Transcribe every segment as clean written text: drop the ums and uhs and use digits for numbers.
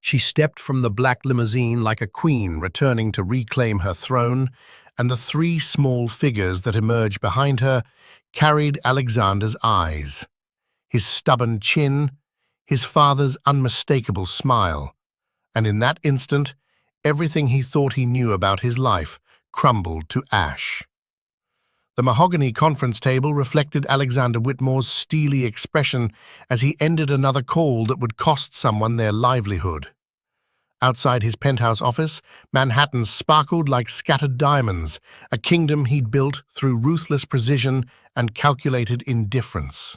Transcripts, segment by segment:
She stepped from the black limousine like a queen returning to reclaim her throne, and the three small figures that emerged behind her carried Alexander's eyes, his stubborn chin, his father's unmistakable smile, and in that instant, everything he thought he knew about his life crumbled to ash. The mahogany conference table reflected Alexander Whitmore's steely expression as he ended another call that would cost someone their livelihood. Outside his penthouse office, Manhattan sparkled like scattered diamonds, a kingdom he'd built through ruthless precision and calculated indifference.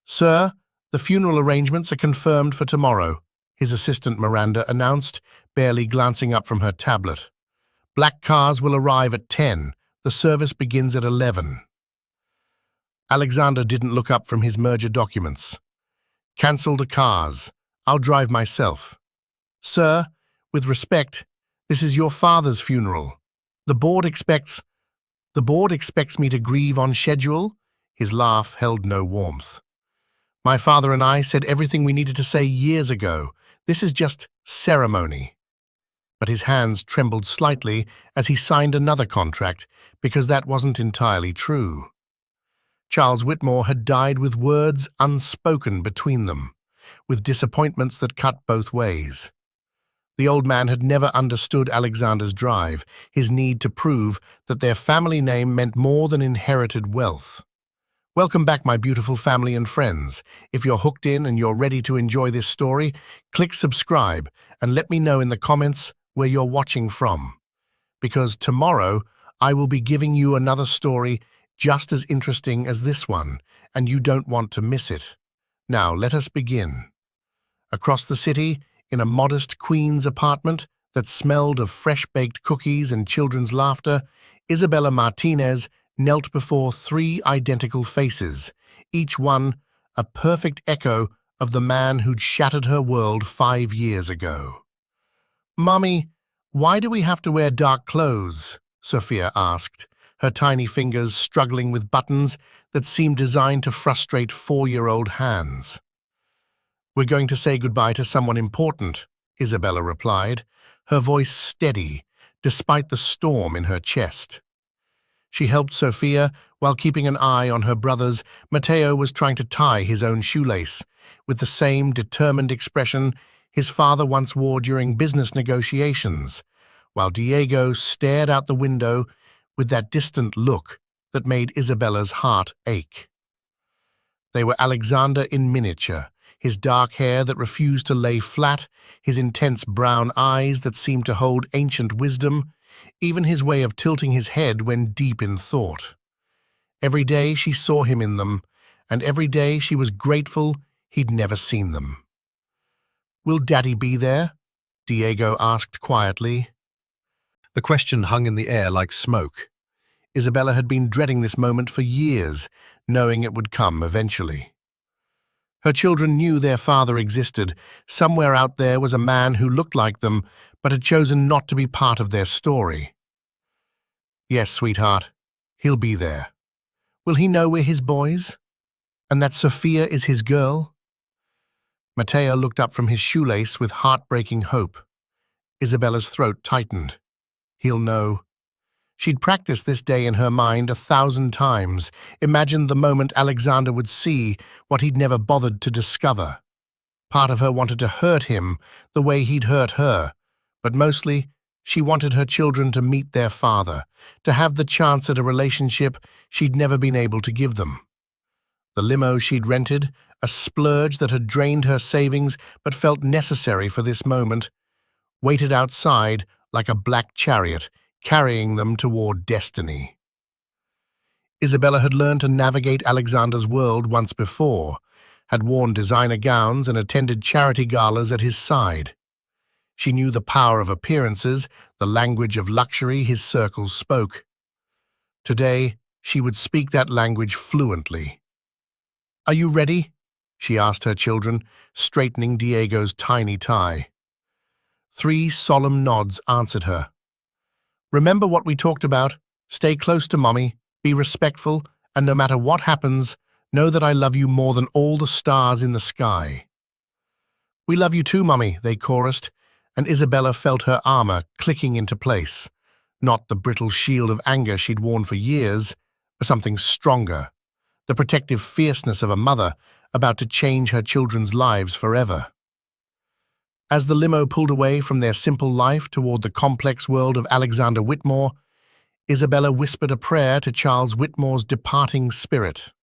"Sir, the funeral arrangements are confirmed for tomorrow," his assistant Miranda announced, barely glancing up from her tablet. "Black cars will arrive at 10. The service begins at 11. Alexander didn't look up from his merger documents. "Cancel the cars. I'll drive myself." "Sir, with respect, this is your father's funeral. The board expects me to grieve on schedule?" His laugh held no warmth. "My father and I said everything we needed to say years ago. This is just ceremony." But his hands trembled slightly as he signed another contract, because that wasn't entirely true. Charles Whitmore had died with words unspoken between them, with disappointments that cut both ways. The old man had never understood Alexander's drive, his need to prove that their family name meant more than inherited wealth. Welcome back, my beautiful family and friends. If you're hooked in and you're ready to enjoy this story, click subscribe and let me know in the comments where you're watching from. Because tomorrow, I will be giving you another story just as interesting as this one, and you don't want to miss it. Now, let us begin. Across the city, in a modest Queen's apartment that smelled of fresh-baked cookies and children's laughter, Isabella Martinez knelt before three identical faces, each one a perfect echo of the man who'd shattered her world 5 years ago. "Mommy, why do we have to wear dark clothes?" Sophia asked, her tiny fingers struggling with buttons that seemed designed to frustrate 4-year-old hands. "We're going to say goodbye to someone important," Isabella replied, her voice steady despite the storm in her chest. She helped Sophia while keeping an eye on her brothers. Matteo was trying to tie his own shoelace, with the same determined expression his father once wore during business negotiations, while Diego stared out the window with that distant look that made Isabella's heart ache. They were Alexander in miniature, his dark hair that refused to lay flat, his intense brown eyes that seemed to hold ancient wisdom, even his way of tilting his head when deep in thought. Every day she saw him in them, and every day she was grateful he'd never seen them. "Will Daddy be there?" Diego asked quietly. The question hung in the air like smoke. Isabella had been dreading this moment for years, knowing it would come eventually. Her children knew their father existed. Somewhere out there was a man who looked like them, but had chosen not to be part of their story. "Yes, sweetheart, he'll be there." "Will he know we're his boys? And that Sophia is his girl?" Matteo looked up from his shoelace with heartbreaking hope. Isabella's throat tightened. He'll know. She'd practiced this day in her mind 1,000 times, imagined the moment Alexander would see what he'd never bothered to discover. Part of her wanted to hurt him the way he'd hurt her, but mostly she wanted her children to meet their father, to have the chance at a relationship she'd never been able to give them. The limo she'd rented, a splurge that had drained her savings but felt necessary for this moment, waited outside like a black chariot, carrying them toward destiny. Isabella had learned to navigate Alexander's world once before, had worn designer gowns and attended charity galas at his side. She knew the power of appearances, the language of luxury his circles spoke. Today, she would speak that language fluently. "Are you ready?" she asked her children, straightening Diego's tiny tie. 3 solemn nods answered her. "Remember what we talked about. Stay close to Mommy, be respectful, and no matter what happens, know that I love you more than all the stars in the sky." "We love you too, Mummy," they chorused, and Isabella felt her armor clicking into place. Not the brittle shield of anger she'd worn for years, but something stronger, the protective fierceness of a mother about to change her children's lives forever. As the limo pulled away from their simple life toward the complex world of Alexander Whitmore, Isabella whispered a prayer to Charles Whitmore's departing spirit.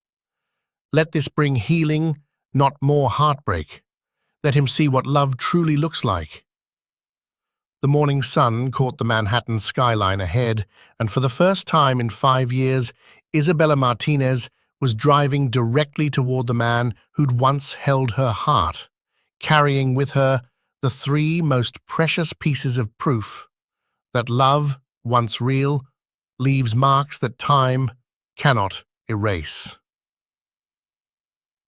"Let this bring healing, not more heartbreak. Let him see what love truly looks like." The morning sun caught the Manhattan skyline ahead, and for the first time in 5 years, Isabella Martinez was driving directly toward the man who'd once held her heart, carrying with her the three most precious pieces of proof that love, once real, leaves marks that time cannot erase.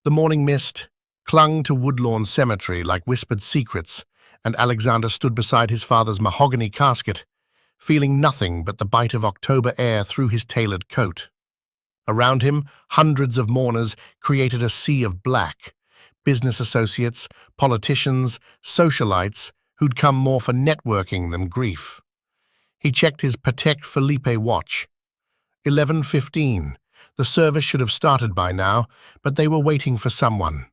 The morning mist clung to Woodlawn Cemetery like whispered secrets, and Alexander stood beside his father's mahogany casket, feeling nothing but the bite of October air through his tailored coat. Around him, hundreds of mourners created a sea of black, business associates, politicians, socialites who'd come more for networking than grief. He checked his Patek Philippe watch. 11:15. The service should have started by now, but they were waiting for someone.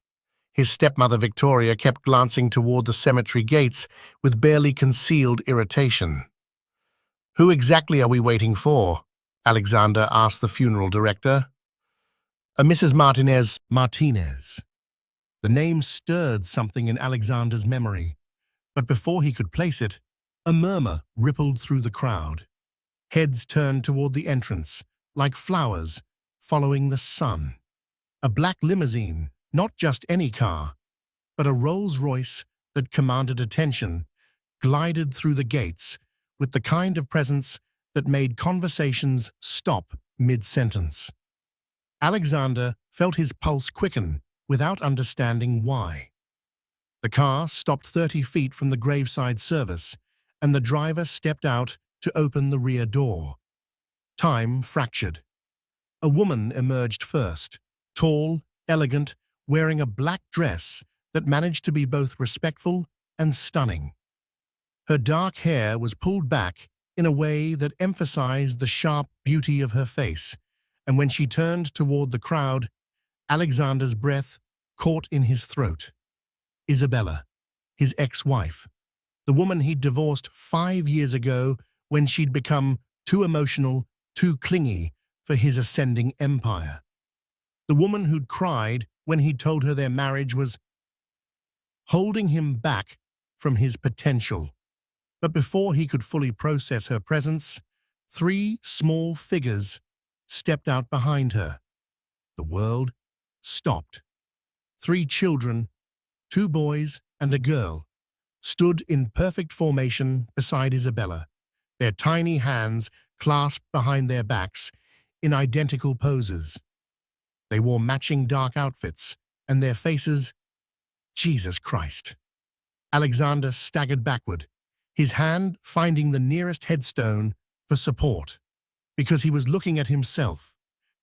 His stepmother Victoria kept glancing toward the cemetery gates with barely concealed irritation. "Who exactly are we waiting for?" Alexander asked the funeral director. "A Mrs. Martinez." The name stirred something in Alexander's memory, but before he could place it, a murmur rippled through the crowd. Heads turned toward the entrance, like flowers following the sun. A black limousine, not just any car, but a Rolls-Royce that commanded attention, glided through the gates with the kind of presence that made conversations stop mid-sentence. Alexander felt his pulse quicken without understanding why. The car stopped 30 feet from the graveside service, and the driver stepped out to open the rear door. Time fractured. A woman emerged first, tall, elegant, wearing a black dress that managed to be both respectful and stunning. Her dark hair was pulled back in a way that emphasized the sharp beauty of her face, and when she turned toward the crowd, Alexander's breath caught in his throat. Isabella, his ex-wife, the woman he'd divorced 5 years ago when she'd become too emotional, too clingy for his ascending empire. The woman who'd cried when he'd told her their marriage was holding him back from his potential. But before he could fully process her presence, 3 small figures stepped out behind her. The world stopped. 3 children, 2 boys and a girl, stood in perfect formation beside Isabella, their tiny hands clasped behind their backs in identical poses. They wore matching dark outfits, and their faces— Jesus Christ. Alexander staggered backward, his hand finding the nearest headstone for support, because he was looking at himself,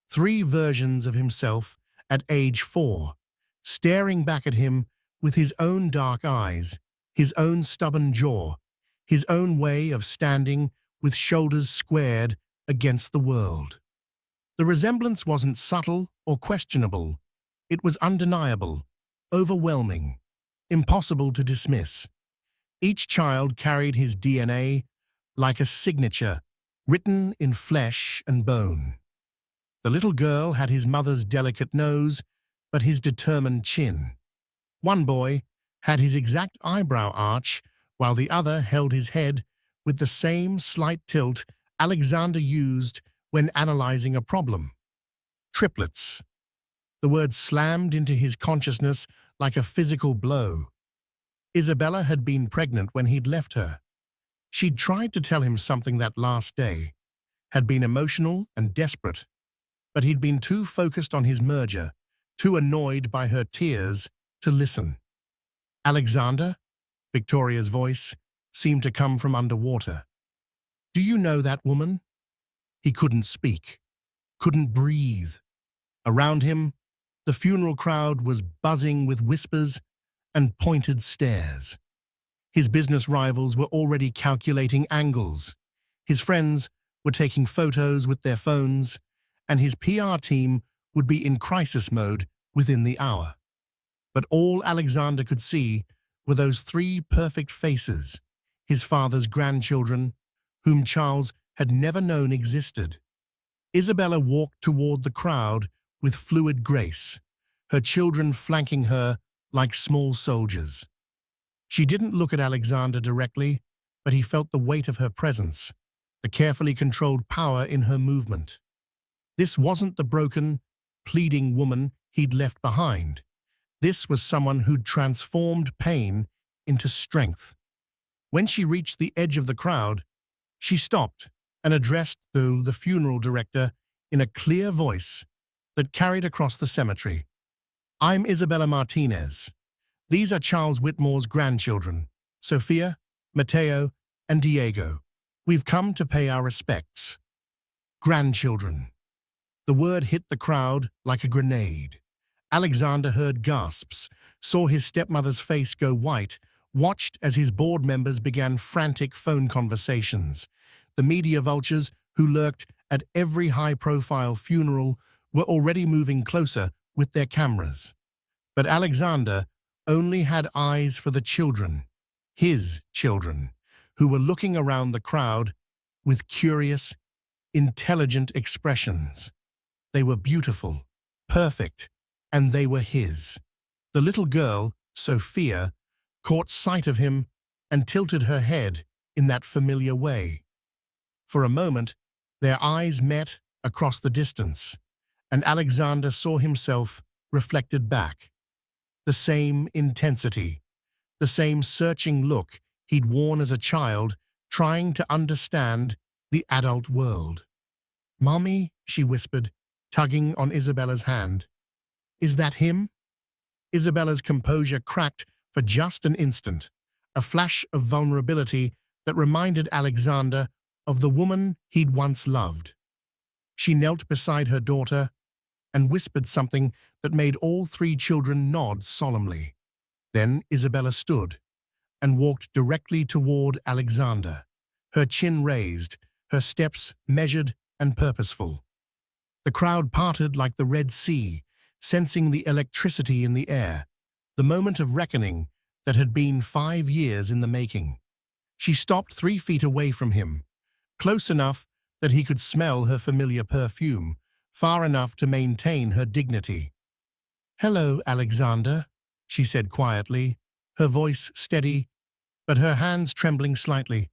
3 versions of himself at age 4, staring back at him with his own dark eyes, his own stubborn jaw, his own way of standing with shoulders squared against the world. The resemblance wasn't subtle or questionable. It was undeniable, overwhelming, impossible to dismiss. Each child carried his DNA like a signature, written in flesh and bone. The little girl had his mother's delicate nose, but his determined chin. One boy had his exact eyebrow arch, while the other held his head with the same slight tilt Alexander used when analyzing a problem. Triplets. The word slammed into his consciousness like a physical blow. Isabella had been pregnant when he'd left her. She'd tried to tell him something that last day, had been emotional and desperate, but he'd been too focused on his merger, too annoyed by her tears, to listen. "Alexander?" Victoria's voice seemed to come from underwater. "Do you know that woman?" He couldn't speak, couldn't breathe. Around him, the funeral crowd was buzzing with whispers, and pointed stares. His business rivals were already calculating angles. His friends were taking photos with their phones, and his PR team would be in crisis mode within the hour. But all Alexander could see were those three perfect faces, his father's grandchildren, whom Charles had never known existed. Isabella walked toward the crowd with fluid grace, her children flanking her like small soldiers. She didn't look at Alexander directly, but he felt the weight of her presence, the carefully controlled power in her movement. This wasn't the broken, pleading woman he'd left behind. This was someone who'd transformed pain into strength. When she reached the edge of the crowd, she stopped and addressed the funeral director in a clear voice that carried across the cemetery. "I'm Isabella Martinez. These are Charles Whitmore's grandchildren, Sophia, Mateo, and Diego. We've come to pay our respects." Grandchildren. The word hit the crowd like a grenade. Alexander heard gasps, saw his stepmother's face go white, watched as his board members began frantic phone conversations. The media vultures who lurked at every high-profile funeral were already moving closer with their cameras. But Alexander only had eyes for the children, his children, who were looking around the crowd with curious, intelligent expressions. They were beautiful, perfect, and they were his. The little girl, Sophia, caught sight of him and tilted her head in that familiar way. For a moment, their eyes met across the distance, and Alexander saw himself reflected back. The same intensity, the same searching look he'd worn as a child, trying to understand the adult world. "Mommy," she whispered, tugging on Isabella's hand. "Is that him?" Isabella's composure cracked for just an instant, a flash of vulnerability that reminded Alexander of the woman he'd once loved. She knelt beside her daughter and whispered something that made all three children nod solemnly. Then Isabella stood and walked directly toward Alexander, her chin raised, her steps measured and purposeful. The crowd parted like the Red Sea, sensing the electricity in the air, the moment of reckoning that had been 5 years in the making. She stopped 3 feet away from him, close enough that he could smell her familiar perfume, far enough to maintain her dignity. "Hello, Alexander," she said quietly, her voice steady, but her hands trembling slightly.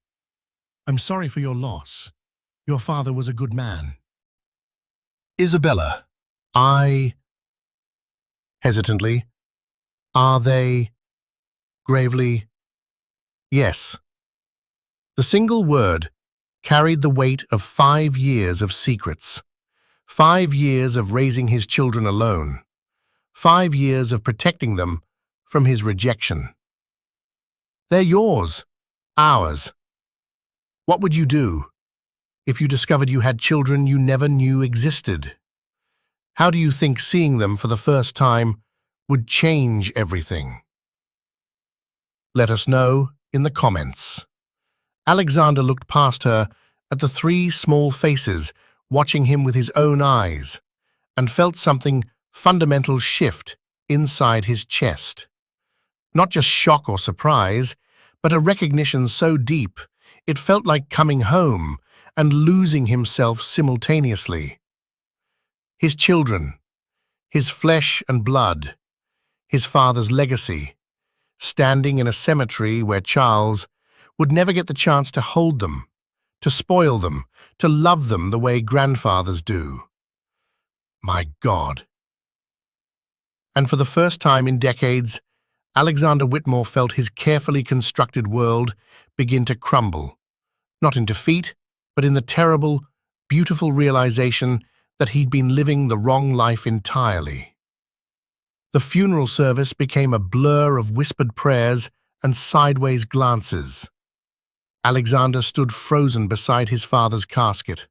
"I'm sorry for your loss. Your father was a good man." "Isabella, hesitantly, "Are they?" Gravely, "Yes." The single word carried the weight of 5 years of secrets, 5 years of raising his children alone, 5 years of protecting them from his rejection. "They're yours, ours. What would you do if you discovered you had children you never knew existed? How do you think seeing them for the first time would change everything?" Let us know in the comments. Alexander looked past her at the 3 small faces watching him with his own eyes and felt something fundamental shift inside his chest. Not just shock or surprise, but a recognition so deep it felt like coming home and losing himself simultaneously. His children, his flesh and blood, his father's legacy, standing in a cemetery where Charles would never get the chance to hold them, to spoil them, to love them the way grandfathers do. My God. And for the first time in decades, Alexander Whitmore felt his carefully constructed world begin to crumble, not in defeat, but in the terrible, beautiful realization that he'd been living the wrong life entirely. The funeral service became a blur of whispered prayers and sideways glances. Alexander stood frozen beside his father's casket,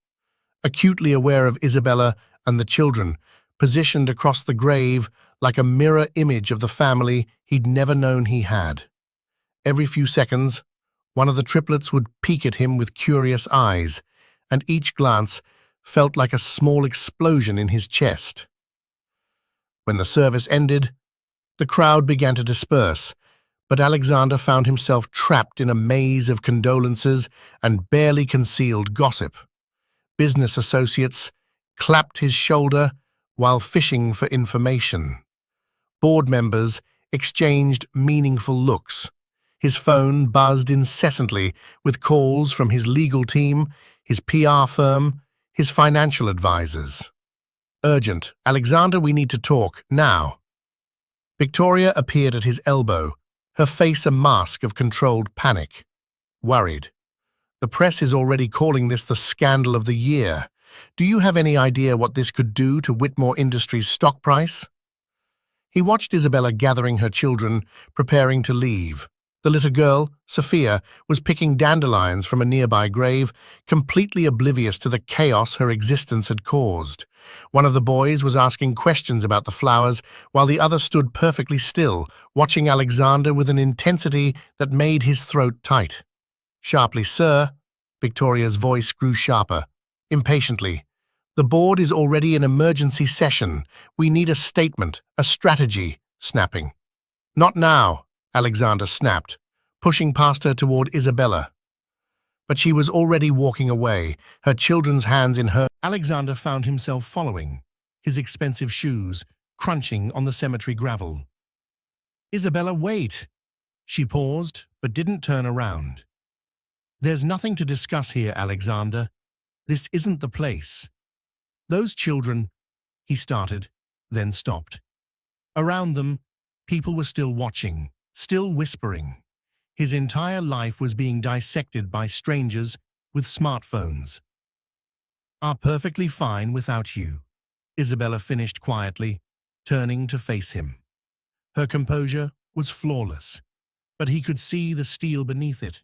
acutely aware of Isabella and the children, positioned across the grave like a mirror image of the family he'd never known he had. Every few seconds, one of the triplets would peek at him with curious eyes, and each glance felt like a small explosion in his chest. When the service ended, the crowd began to disperse, but Alexander found himself trapped in a maze of condolences and barely concealed gossip. Business associates clapped his shoulder while fishing for information. Board members exchanged meaningful looks. His phone buzzed incessantly with calls from his legal team, his PR firm, his financial advisors. Urgent. Alexander, we need to talk, now. Victoria appeared at his elbow, her face a mask of controlled panic. Worried. The press is already calling this the scandal of the year. Do you have any idea what this could do to Whitmore Industries' stock price? He watched Isabella gathering her children, preparing to leave. The little girl, Sophia, was picking dandelions from a nearby grave, completely oblivious to the chaos her existence had caused. One of the boys was asking questions about the flowers, while the other stood perfectly still, watching Alexander with an intensity that made his throat tight. Sharply, sir. Victoria's voice grew sharper. Impatiently. The board is already in emergency session. We need a statement, a strategy. Snapping. Not now, Alexander snapped, pushing past her toward Isabella. But she was already walking away, her children's hands in her. Alexander found himself following, his expensive shoes crunching on the cemetery gravel. Isabella, wait! She paused, but didn't turn around. There's nothing to discuss here, Alexander. This isn't the place. Those children, he started, then stopped. Around them, people were still watching, still whispering. His entire life was being dissected by strangers with smartphones. Are perfectly fine without you, Isabella finished quietly, turning to face him. Her composure was flawless, but he could see the steel beneath it,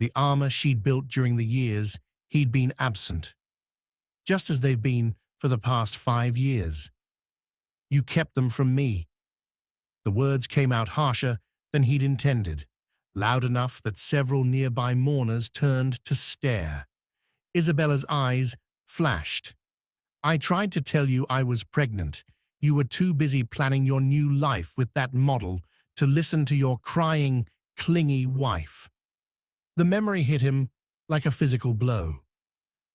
the armor she'd built during the years he'd been absent, just as they've been for the past 5 years. You kept them from me. The words came out harsher than he'd intended, loud enough that several nearby mourners turned to stare. Isabella's eyes flashed. I tried to tell you I was pregnant. You were too busy planning your new life with that model to listen to your crying, clingy wife. The memory hit him like a physical blow.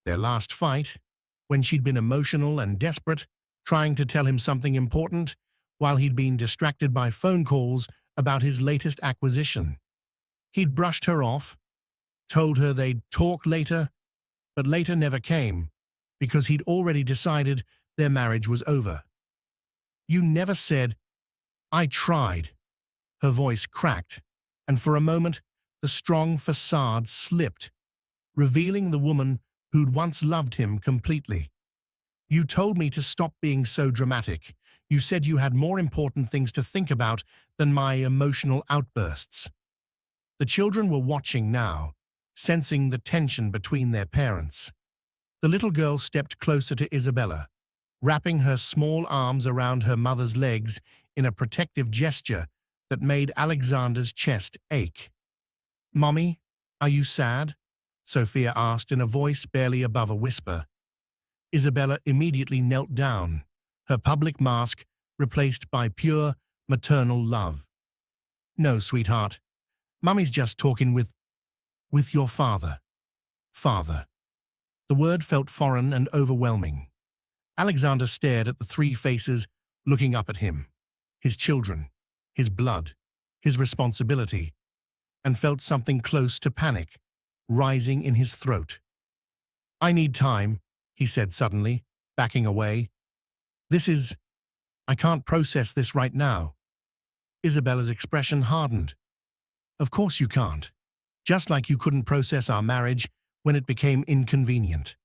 Their last fight, when she'd been emotional and desperate, trying to tell him something important, while he'd been distracted by phone calls about his latest acquisition. He'd brushed her off, told her they'd talk later, but later never came, because he'd already decided their marriage was over. You never said, I tried. Her voice cracked, and for a moment, the strong facade slipped, revealing the woman who'd once loved him completely. You told me to stop being so dramatic. You said you had more important things to think about than my emotional outbursts. The children were watching now, sensing the tension between their parents. The little girl stepped closer to Isabella, wrapping her small arms around her mother's legs in a protective gesture that made Alexander's chest ache. Mommy, are you sad? Sophia asked in a voice barely above a whisper. Isabella immediately knelt down, her public mask replaced by pure maternal love. No, sweetheart. Mummy's just talking with your father. Father. The word felt foreign and overwhelming. Alexander stared at the 3 faces looking up at him, his children, his blood, his responsibility, and felt something close to panic rising in his throat. I need time, he said suddenly, backing away. I can't process this right now. Isabella's expression hardened. Of course you can't. Just like you couldn't process our marriage when it became inconvenient.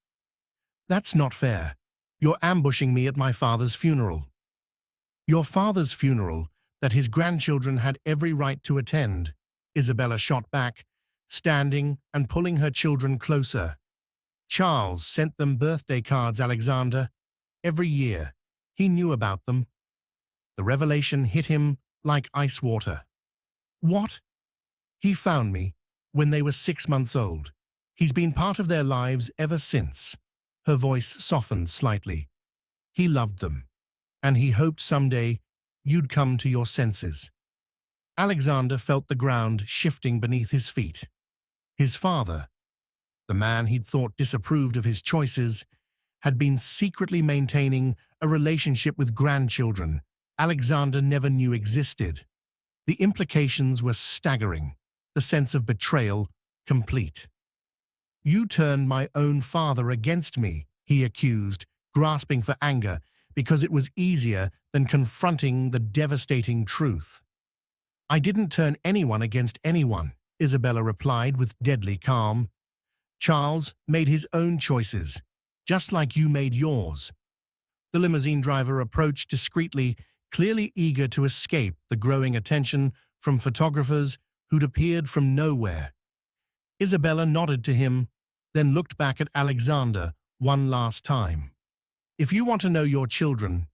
That's not fair. You're ambushing me at my father's funeral. Your father's funeral that his grandchildren had every right to attend, Isabella shot back, standing and pulling her children closer. Charles sent them birthday cards, Alexander. Every year. He knew about them. The revelation hit him like ice water. What? He found me when they were 6 months old. He's been part of their lives ever since. Her voice softened slightly. He loved them, and he hoped someday you'd come to your senses. Alexander felt the ground shifting beneath his feet. His father, the man he'd thought disapproved of his choices, had been secretly maintaining a relationship with grandchildren Alexander never knew existed. The implications were staggering, the sense of betrayal complete. "You turned my own father against me," he accused, grasping for anger because it was easier than confronting the devastating truth. "I didn't turn anyone against anyone," Isabella replied with deadly calm. "Charles made his own choices, just like you made yours." The limousine driver approached discreetly, clearly eager to escape the growing attention from photographers who'd appeared from nowhere. Isabella nodded to him, then looked back at Alexander one last time. "If you want to know your children,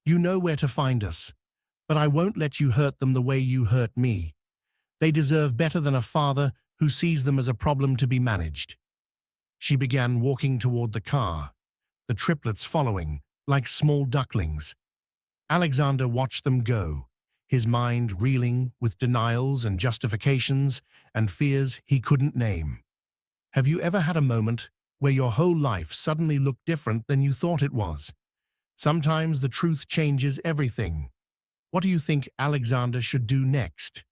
you know where to find us, but I won't let you hurt them the way you hurt me. They deserve better than a father who sees them as a problem to be managed." She began walking toward the car, the triplets following, like small ducklings. Alexander watched them go, his mind reeling with denials and justifications and fears he couldn't name. Have you ever had a moment where your whole life suddenly looked different than you thought it was? Sometimes the truth changes everything. What do you think Alexander should do next?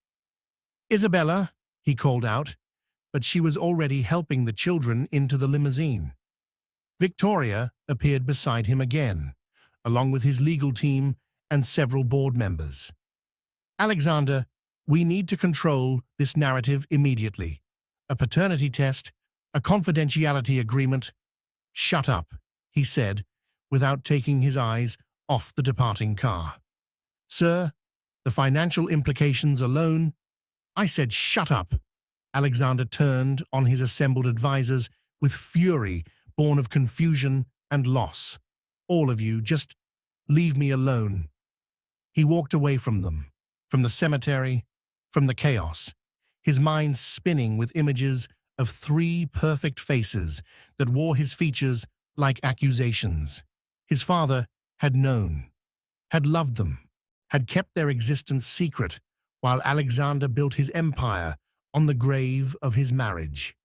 "Isabella," he called out, but she was already helping the children into the limousine. Victoria appeared beside him again, along with his legal team and several board members. "Alexander, we need to control this narrative immediately. A paternity test, a confidentiality agreement." "Shut up," he said, without taking his eyes off the departing car. "Sir, the financial implications alone—" "I said shut up." Alexander turned on his assembled advisors with fury born of confusion and loss. "All of you, just leave me alone." He walked away from them, from the cemetery, from the chaos, his mind spinning with images of 3 perfect faces that wore his features like accusations. His father had known, had loved them, had kept their existence secret, while Alexander built his empire on the grave of his marriage.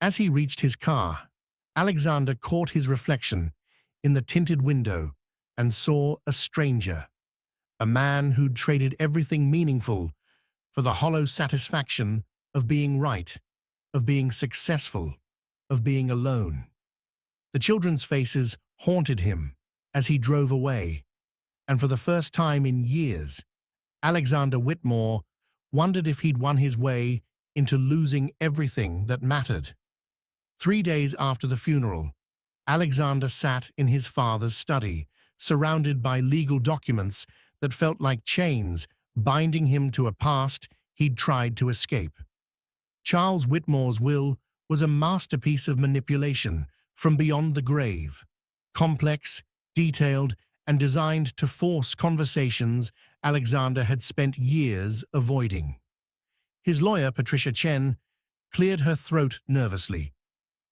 As he reached his car, Alexander caught his reflection in the tinted window and saw a stranger, a man who'd traded everything meaningful for the hollow satisfaction of being right, of being successful, of being alone. The children's faces haunted him as he drove away, and for the first time in years, Alexander Whitmore wondered if he'd won his way into losing everything that mattered. 3 days after the funeral, Alexander sat in his father's study, surrounded by legal documents that felt like chains binding him to a past he'd tried to escape. Charles Whitmore's will was a masterpiece of manipulation from beyond the grave, complex, detailed, and designed to force conversations Alexander had spent years avoiding. His lawyer, Patricia Chen, cleared her throat nervously.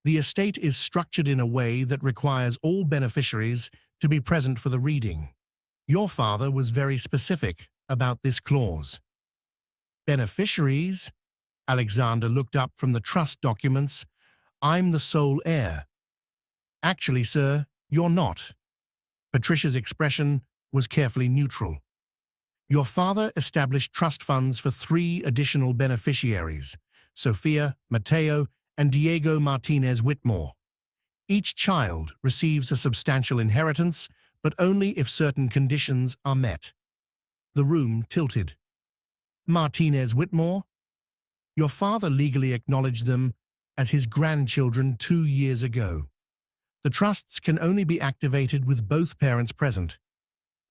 "The estate is structured in a way that requires all beneficiaries to be present for the reading. Your father was very specific about this clause." "Beneficiaries?" Alexander looked up from the trust documents. "I'm the sole heir." "Actually, sir, you're not." Patricia's expression was carefully neutral. "Your father established trust funds for 3 additional beneficiaries, Sofia, Mateo, and Diego Martinez Whitmore. Each child receives a substantial inheritance, but only if certain conditions are met." The room tilted. "Martinez Whitmore? Your father legally acknowledged them as his grandchildren 2 years ago. The trusts can only be activated with both parents present,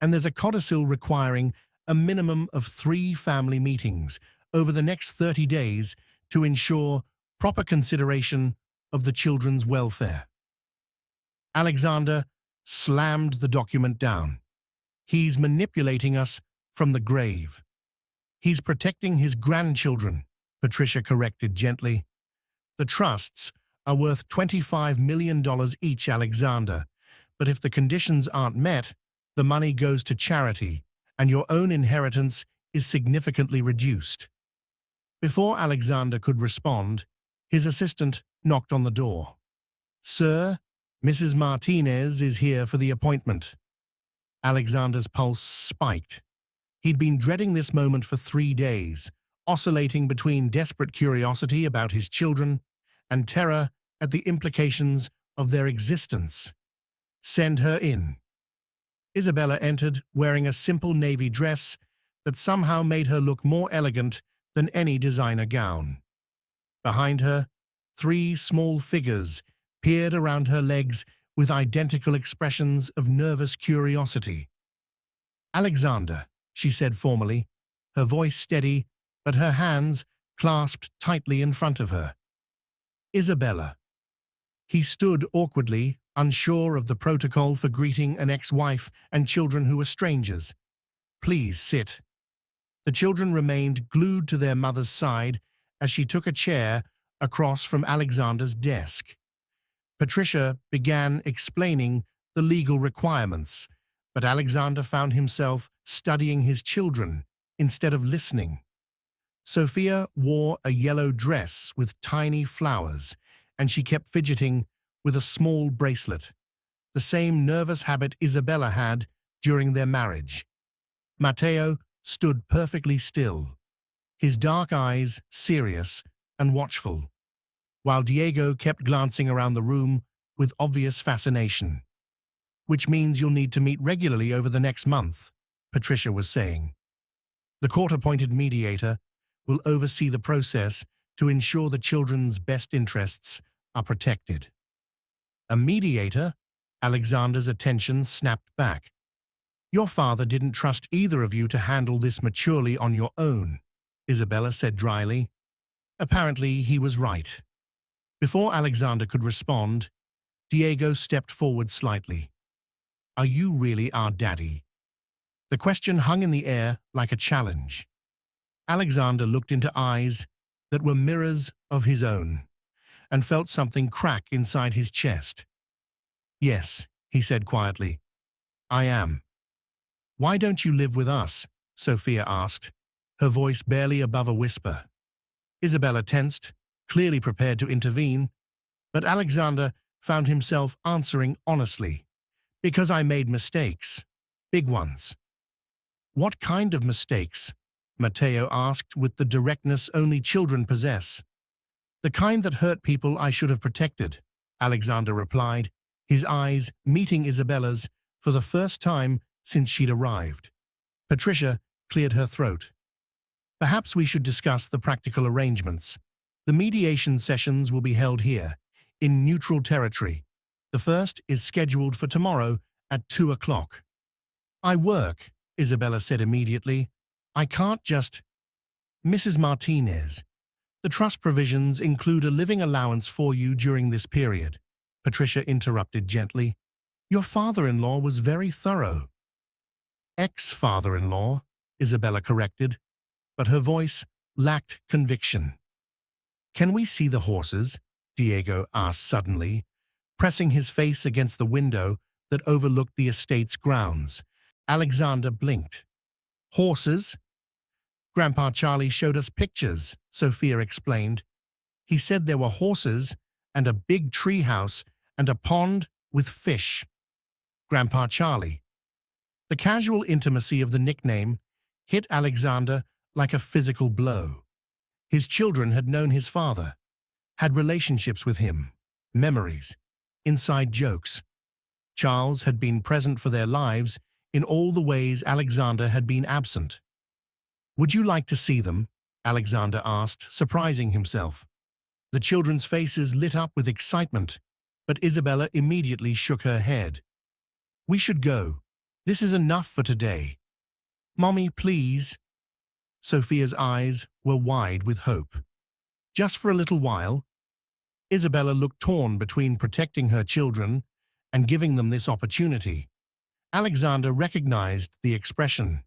and there's a codicil requiring a minimum of 3 family meetings over the next 30 days to ensure proper consideration of the children's welfare." Alexander slammed the document down. "He's manipulating us from the grave." He's protecting his grandchildren, Patricia corrected gently. The trusts are worth $25 million each, Alexander, but if the conditions aren't met, the money goes to charity, and your own inheritance is significantly reduced. Before Alexander could respond, his assistant knocked on the door. Sir, Mrs. Martinez is here for the appointment. Alexander's pulse spiked. He'd been dreading this moment for 3 days, oscillating between desperate curiosity about his children and terror at the implications of their existence. Send her in. Isabella entered wearing a simple navy dress that somehow made her look more elegant than any designer gown. Behind her, 3 small figures peered around her legs with identical expressions of nervous curiosity. Alexander, she said formally, her voice steady, but her hands clasped tightly in front of her. Isabella. He stood awkwardly, unsure of the protocol for greeting an ex-wife and children who were strangers. Please sit. The children remained glued to their mother's side as she took a chair across from Alexander's desk. Patricia began explaining the legal requirements, but Alexander found himself studying his children instead of listening. Sophia wore a yellow dress with tiny flowers, and she kept fidgeting with a small bracelet, the same nervous habit Isabella had during their marriage. Matteo stood perfectly still, his dark eyes serious and watchful, while Diego kept glancing around the room with obvious fascination. Which means you'll need to meet regularly over the next month, Patricia was saying. The court-appointed mediator will oversee the process to ensure the children's best interests are protected. A mediator? Alexander's attention snapped back. Your father didn't trust either of you to handle this maturely on your own, Isabella said dryly. Apparently, he was right. Before Alexander could respond, Diego stepped forward slightly. Are you really our daddy? The question hung in the air like a challenge. Alexander looked into eyes that were mirrors of his own and felt something crack inside his chest. Yes, he said quietly. I am. Why don't you live with us? Sophia asked, her voice barely above a whisper. Isabella tensed, clearly prepared to intervene, but Alexander found himself answering honestly. Because I made mistakes. Big ones. What kind of mistakes? Matteo asked with the directness only children possess. The kind that hurt people I should have protected, Alexander replied, his eyes meeting Isabella's for the first time since she'd arrived. Patricia cleared her throat. Perhaps we should discuss the practical arrangements. The mediation sessions will be held here, in neutral territory. The first is scheduled for tomorrow at 2 o'clock. I work, Isabella said immediately. I can't just… Mrs. Martinez, the trust provisions include a living allowance for you during this period, Patricia interrupted gently. Your father-in-law was very thorough. Ex-father-in-law, Isabella corrected, but her voice lacked conviction. Can we see the horses? Diego asked suddenly, pressing his face against the window that overlooked the estate's grounds. Alexander blinked. Horses? Grandpa Charlie showed us pictures, Sophia explained. He said there were horses and a big treehouse and a pond with fish. Grandpa Charlie. The casual intimacy of the nickname hit Alexander like a physical blow. His children had known his father, had relationships with him, memories, inside jokes. Charles had been present for their lives in all the ways Alexander had been absent. Would you like to see them? Alexander asked, surprising himself. The children's faces lit up with excitement, but Isabella immediately shook her head. We should go. This is enough for today. Mommy, please. Sophia's eyes were wide with hope. Just for a little while. Isabella looked torn between protecting her children and giving them this opportunity. Alexander recognized the expression.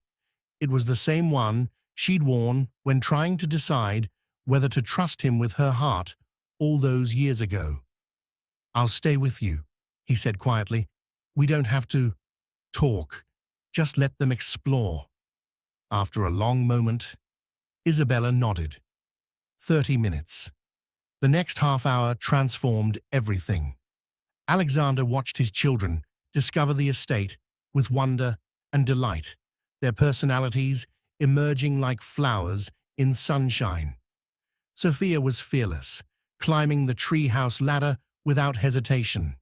It was the same one she'd worn when trying to decide whether to trust him with her heart all those years ago. "I'll stay with you," he said quietly. "We don't have to talk. Just let them explore." After a long moment, Isabella nodded. 30 minutes. The next half-hour transformed everything. Alexander watched his children discover the estate with wonder and delight, their personalities emerging like flowers in sunshine. Sophia was fearless, climbing the treehouse ladder without hesitation.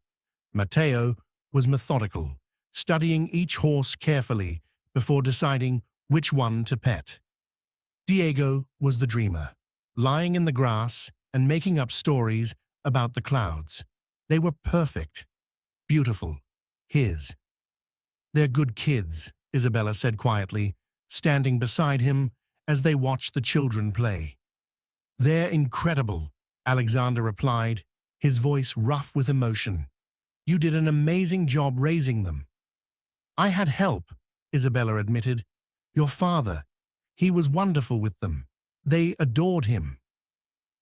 Matteo was methodical, studying each horse carefully before deciding which one to pet. Diego was the dreamer, lying in the grass and making up stories about the clouds. They were perfect, beautiful, his. "They're good kids," Isabella said quietly, standing beside him as they watched the children play. "They're incredible," Alexander replied, his voice rough with emotion. "You did an amazing job raising them." "I had help," Isabella admitted. "Your father, he was wonderful with them. They adored him."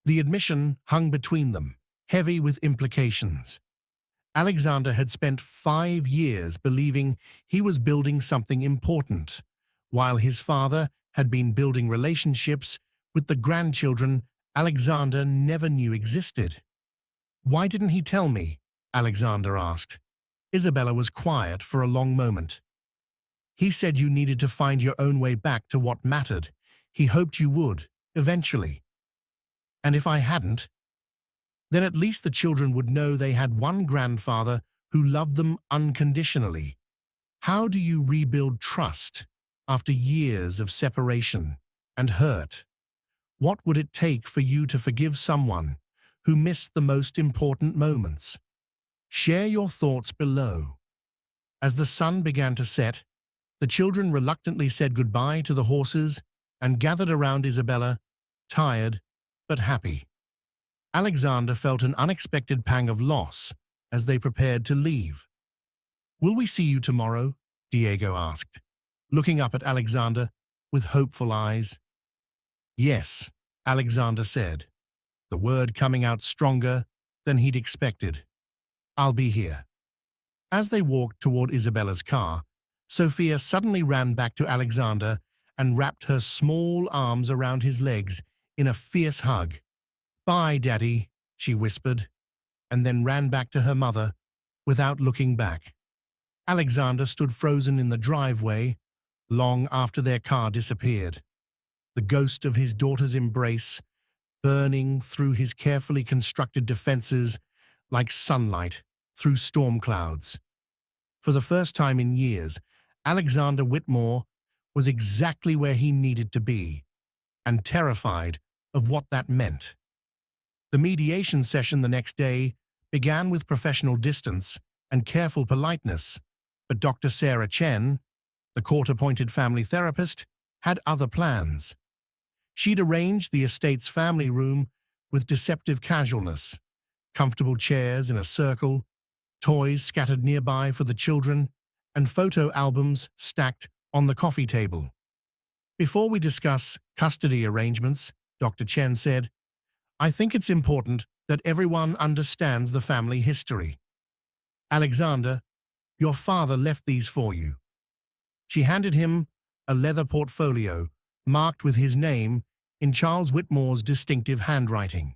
The admission hung between them, heavy with implications. Alexander had spent 5 years believing he was building something important, while his father had been building relationships with the grandchildren Alexander never knew existed. "Why didn't he tell me?" Alexander asked. Isabella was quiet for a long moment. "He said you needed to find your own way back to what mattered. He hoped you would, eventually. And if I hadn't, then at least the children would know they had one grandfather who loved them unconditionally." How do you rebuild trust after years of separation and hurt? What would it take for you to forgive someone who missed the most important moments? Share your thoughts below. As the sun began to set, the children reluctantly said goodbye to the horses and gathered around Isabella, tired but happy. Alexander felt an unexpected pang of loss as they prepared to leave. "Will we see you tomorrow?" Diego asked, looking up at Alexander with hopeful eyes. "Yes," Alexander said, the word coming out stronger than he'd expected. "I'll be here." As they walked toward Isabella's car, Sophia suddenly ran back to Alexander and wrapped her small arms around his legs in a fierce hug. "Bye, Daddy," she whispered, and then ran back to her mother without looking back. Alexander stood frozen in the driveway long after their car disappeared, the ghost of his daughter's embrace burning through his carefully constructed defenses like sunlight through storm clouds. For the first time in years, Alexander Whitmore was exactly where he needed to be, and terrified of what that meant. The mediation session the next day began with professional distance and careful politeness, but Dr. Sarah Chen, the court-appointed family therapist, had other plans. She'd arranged the estate's family room with deceptive casualness, comfortable chairs in a circle, toys scattered nearby for the children, and photo albums stacked on the coffee table. "Before we discuss custody arrangements," Dr. Chen said, "I think it's important that everyone understands the family history. Alexander, your father left these for you." She handed him a leather portfolio marked with his name in Charles Whitmore's distinctive handwriting.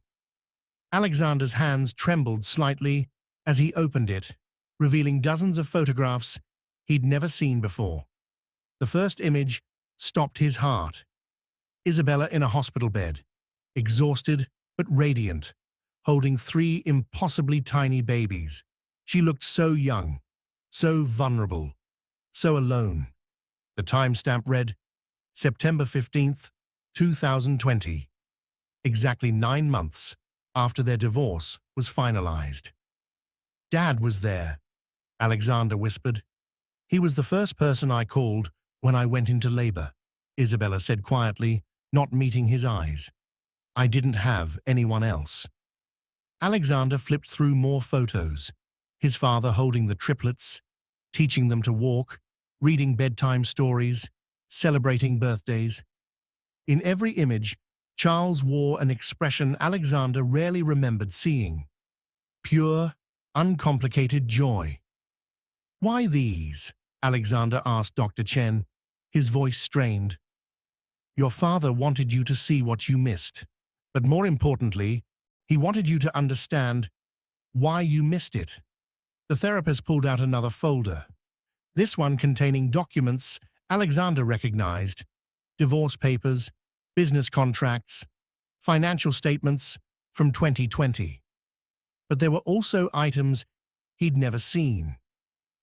Alexander's hands trembled slightly as he opened it, revealing dozens of photographs he'd never seen before. The first image stopped his heart. Isabella in a hospital bed, exhausted but radiant, holding 3 impossibly tiny babies. She looked so young, so vulnerable, so alone. The timestamp read, September 15th, 2020, exactly 9 months after their divorce was finalized. "Dad was there," Alexander whispered. "He was the first person I called when I went into labor," Isabella said quietly, not meeting his eyes. "I didn't have anyone else." Alexander flipped through more photos, his father holding the triplets, teaching them to walk, reading bedtime stories, celebrating birthdays. In every image, Charles wore an expression Alexander rarely remembered seeing. Pure, uncomplicated joy. "Why these?" Alexander asked Dr. Chen, his voice strained. "Your father wanted you to see what you missed, but more importantly, he wanted you to understand why you missed it." The therapist pulled out another folder, this one containing documents Alexander recognized: divorce papers, business contracts, financial statements from 2020. But there were also items he'd never seen: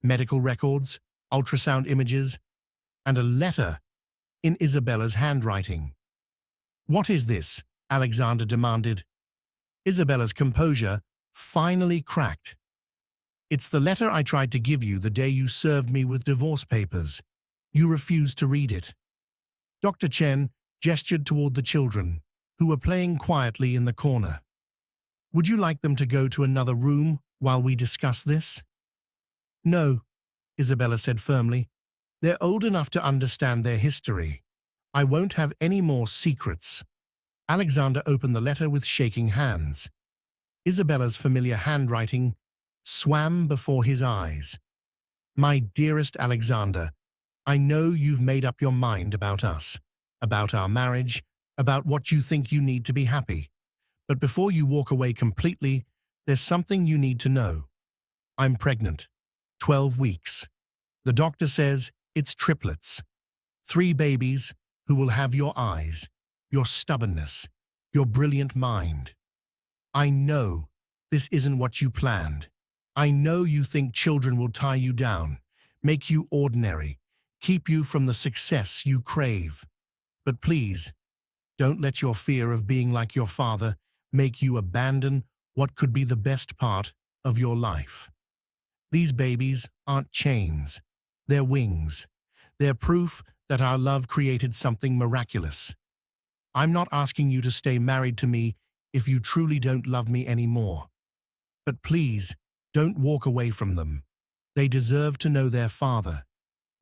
medical records, ultrasound images, and a letter in Isabella's handwriting. "What is this?" Alexander demanded. Isabella's composure finally cracked. "It's the letter I tried to give you the day you served me with divorce papers. You refused to read it." Dr. Chen gestured toward the children, who were playing quietly in the corner. "Would you like them to go to another room while we discuss this?" "No," Isabella said firmly. "They're old enough to understand their history. I won't have any more secrets." Alexander opened the letter with shaking hands. Isabella's familiar handwriting swam before his eyes. "My dearest Alexander, I know you've made up your mind about us, about our marriage, about what you think you need to be happy. But before you walk away completely, there's something you need to know. I'm pregnant. 12 weeks. The doctor says it's triplets. 3 babies who will have your eyes, your stubbornness, your brilliant mind. I know this isn't what you planned. I know you think children will tie you down, make you ordinary, keep you from the success you crave. But please, don't let your fear of being like your father make you abandon what could be the best part of your life. These babies aren't chains. They're wings. They're proof that our love created something miraculous. I'm not asking you to stay married to me if you truly don't love me anymore. But please, don't walk away from them. They deserve to know their father.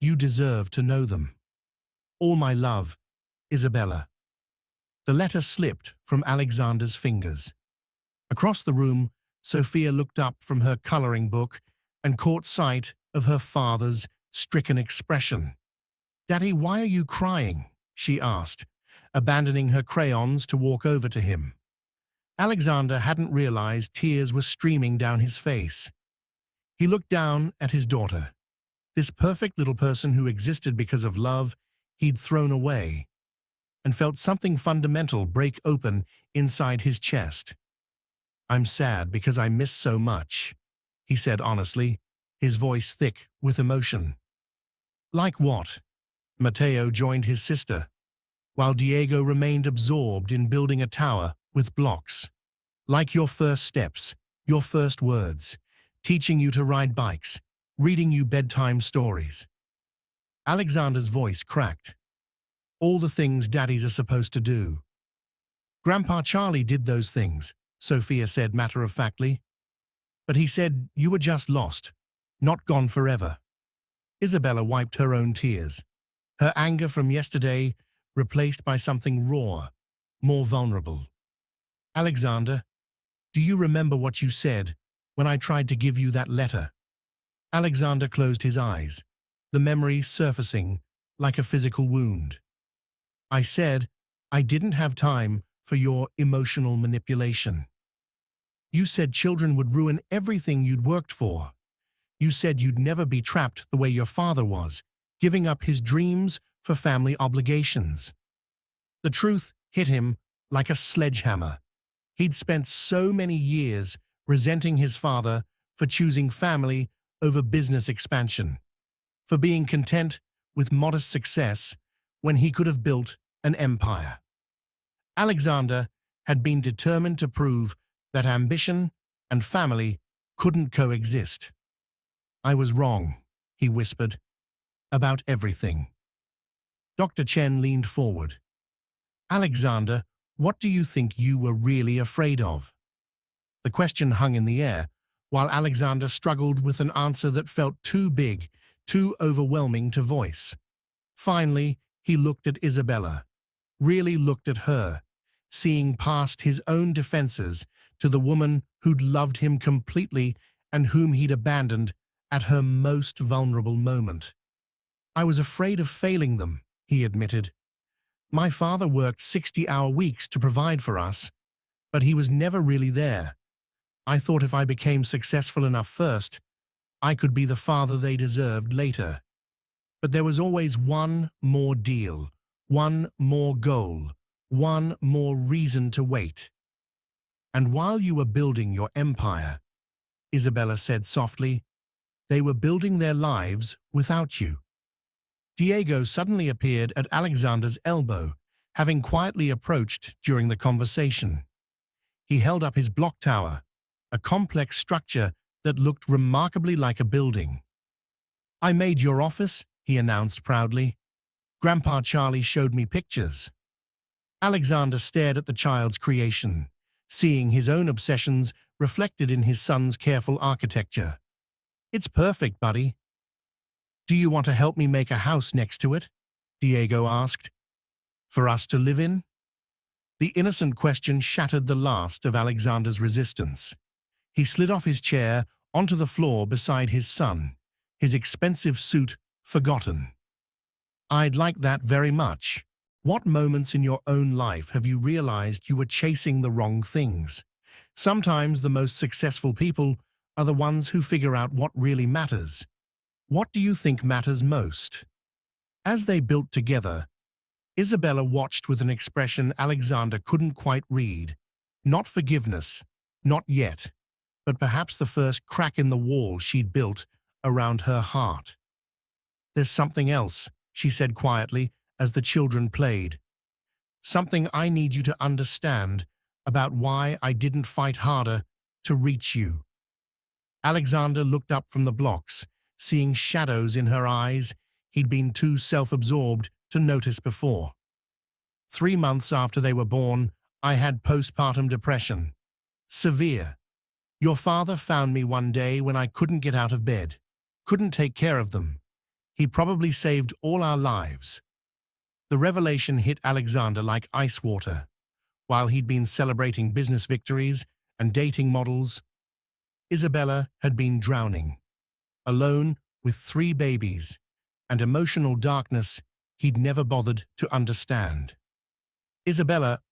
You deserve to know them. All my love, Isabella." The letter slipped from Alexander's fingers. Across the room, Sophia looked up from her coloring book and caught sight of her father's stricken expression. "Daddy, why are you crying?" she asked, abandoning her crayons to walk over to him. Alexander hadn't realized tears were streaming down his face. He looked down at his daughter, this perfect little person who existed because of love he'd thrown away, and felt something fundamental break open inside his chest. "I'm sad because I miss so much," he said honestly, his voice thick with emotion. "Like what?" Mateo joined his sister, while Diego remained absorbed in building a tower with blocks. "Like your first steps, your first words, teaching you to ride bikes, reading you bedtime stories." Alexander's voice cracked. "All the things daddies are supposed to do." "Grandpa Charlie did those things," Sophia said matter-of-factly. "But he said you were just lost, not gone forever." Isabella wiped her own tears, her anger from yesterday replaced by something raw, more vulnerable. "Alexander, do you remember what you said when I tried to give you that letter?" Alexander closed his eyes, the memory surfacing like a physical wound. "I said I didn't have time for your emotional manipulation. You said children would ruin everything you'd worked for. You said you'd never be trapped the way your father was, giving up his dreams for family obligations." The truth hit him like a sledgehammer. He'd spent so many years resenting his father for choosing family over business expansion, for being content with modest success when he could have built an empire. Alexander had been determined to prove that ambition and family couldn't coexist. "I was wrong," he whispered, "about everything." Dr. Chen leaned forward. "Alexander, what do you think you were really afraid of?" The question hung in the air, while Alexander struggled with an answer that felt too big, too overwhelming to voice. Finally, he looked at Isabella, really looked at her, seeing past his own defenses to the woman who'd loved him completely and whom he'd abandoned at her most vulnerable moment. "I was afraid of failing them," he admitted. "My father worked 60-hour weeks to provide for us, but he was never really there. I thought if I became successful enough first, I could be the father they deserved later. But there was always one more deal, one more goal, one more reason to wait. And while you were building your empire," Isabella said softly, "they were building their lives without you." Diego suddenly appeared at Alexander's elbow, having quietly approached during the conversation. He held up his block tower, a complex structure that looked remarkably like a building. "I made your office," he announced proudly. "Grandpa Charlie showed me pictures." Alexander stared at the child's creation, seeing his own obsessions reflected in his son's careful architecture. "It's perfect, buddy." "Do you want to help me make a house next to it?" Diego asked. "For us to live in?" The innocent question shattered the last of Alexander's resistance. He slid off his chair onto the floor beside his son, his expensive suit forgotten. "I'd like that very much. What moments in your own life have you realized you were chasing the wrong things? Sometimes the most successful people are the ones who figure out what really matters. What do you think matters most?" As they built together, Isabella watched with an expression Alexander couldn't quite read. Not forgiveness, not yet, but perhaps the first crack in the wall she'd built around her heart. "There's something else," she said quietly as the children played. "Something I need you to understand about why I didn't fight harder to reach you." Alexander looked up from the blocks, seeing shadows in her eyes he'd been too self-absorbed to notice before. 3 months after they were born, I had postpartum depression. Severe. Your father found me one day when I couldn't get out of bed, couldn't take care of them. He probably saved all our lives. The revelation hit Alexander like ice water. While he'd been celebrating business victories and dating models, Isabella had been drowning, alone with 3 babies, and emotional darkness he'd never bothered to understand. "Isabella,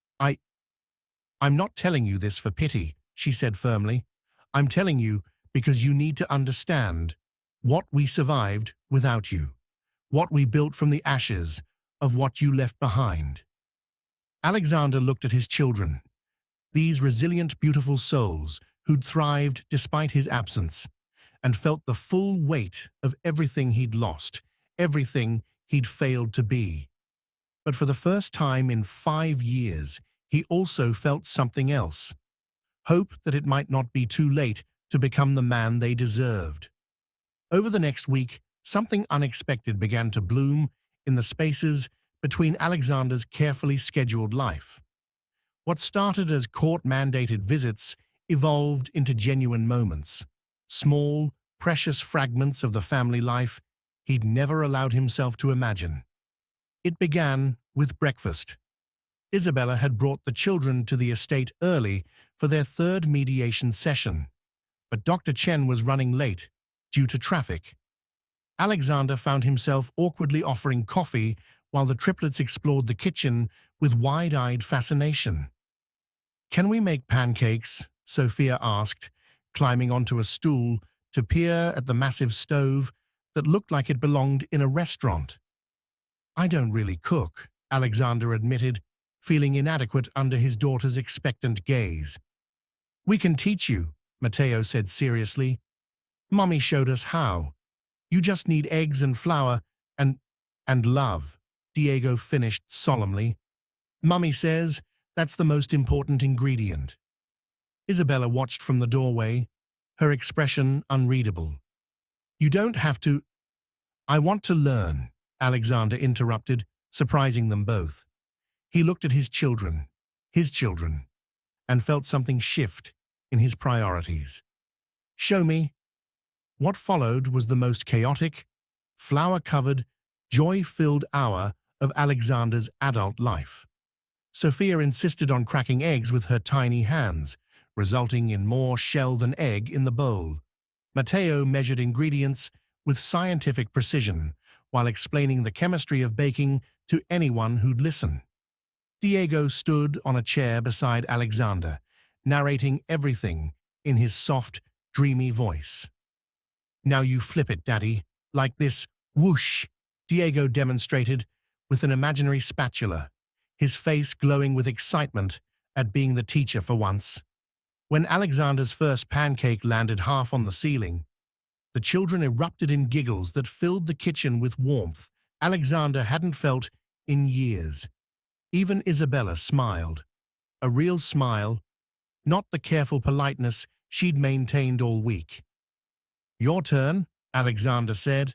I'm not telling you this for pity," she said firmly. "I'm telling you because you need to understand what we survived without you, what we built from the ashes of what you left behind." Alexander looked at his children, these resilient, beautiful souls who'd thrived despite his absence, and felt the full weight of everything he'd lost, everything he'd failed to be. But for the first time in 5 years, he also felt something else. Hope that it might not be too late to become the man they deserved. Over the next week, something unexpected began to bloom in the spaces between Alexander's carefully scheduled life. What started as court-mandated visits evolved into genuine moments, small, precious fragments of the family life he'd never allowed himself to imagine. It began with breakfast. Isabella had brought the children to the estate early for their 3rd mediation session, but Dr. Chen was running late due to traffic. Alexander found himself awkwardly offering coffee while the triplets explored the kitchen with wide-eyed fascination. "Can we make pancakes?" Sophia asked, climbing onto a stool to peer at the massive stove that looked like it belonged in a restaurant. "I don't really cook," Alexander admitted, feeling inadequate under his daughter's expectant gaze. "We can teach you," Mateo said seriously. "Mommy showed us how. You just need eggs and flour and love," Diego finished solemnly. "Mummy says that's the most important ingredient." Isabella watched from the doorway, her expression unreadable. "You don't have to—" "I want to learn," Alexander interrupted, surprising them both. He looked at his children, and felt something shift in his priorities. "Show me." What followed was the most chaotic, flower-covered, joy-filled hour of Alexander's adult life. Sophia insisted on cracking eggs with her tiny hands, resulting in more shell than egg in the bowl. Matteo measured ingredients with scientific precision while explaining the chemistry of baking to anyone who'd listen. Diego stood on a chair beside Alexander, narrating everything in his soft, dreamy voice. "Now you flip it, Daddy, like this, whoosh," Diego demonstrated with an imaginary spatula, his face glowing with excitement at being the teacher for once. When Alexander's first pancake landed half on the ceiling, the children erupted in giggles that filled the kitchen with warmth Alexander hadn't felt in years. Even Isabella smiled. A real smile, not the careful politeness she'd maintained all week. "Your turn," Alexander said,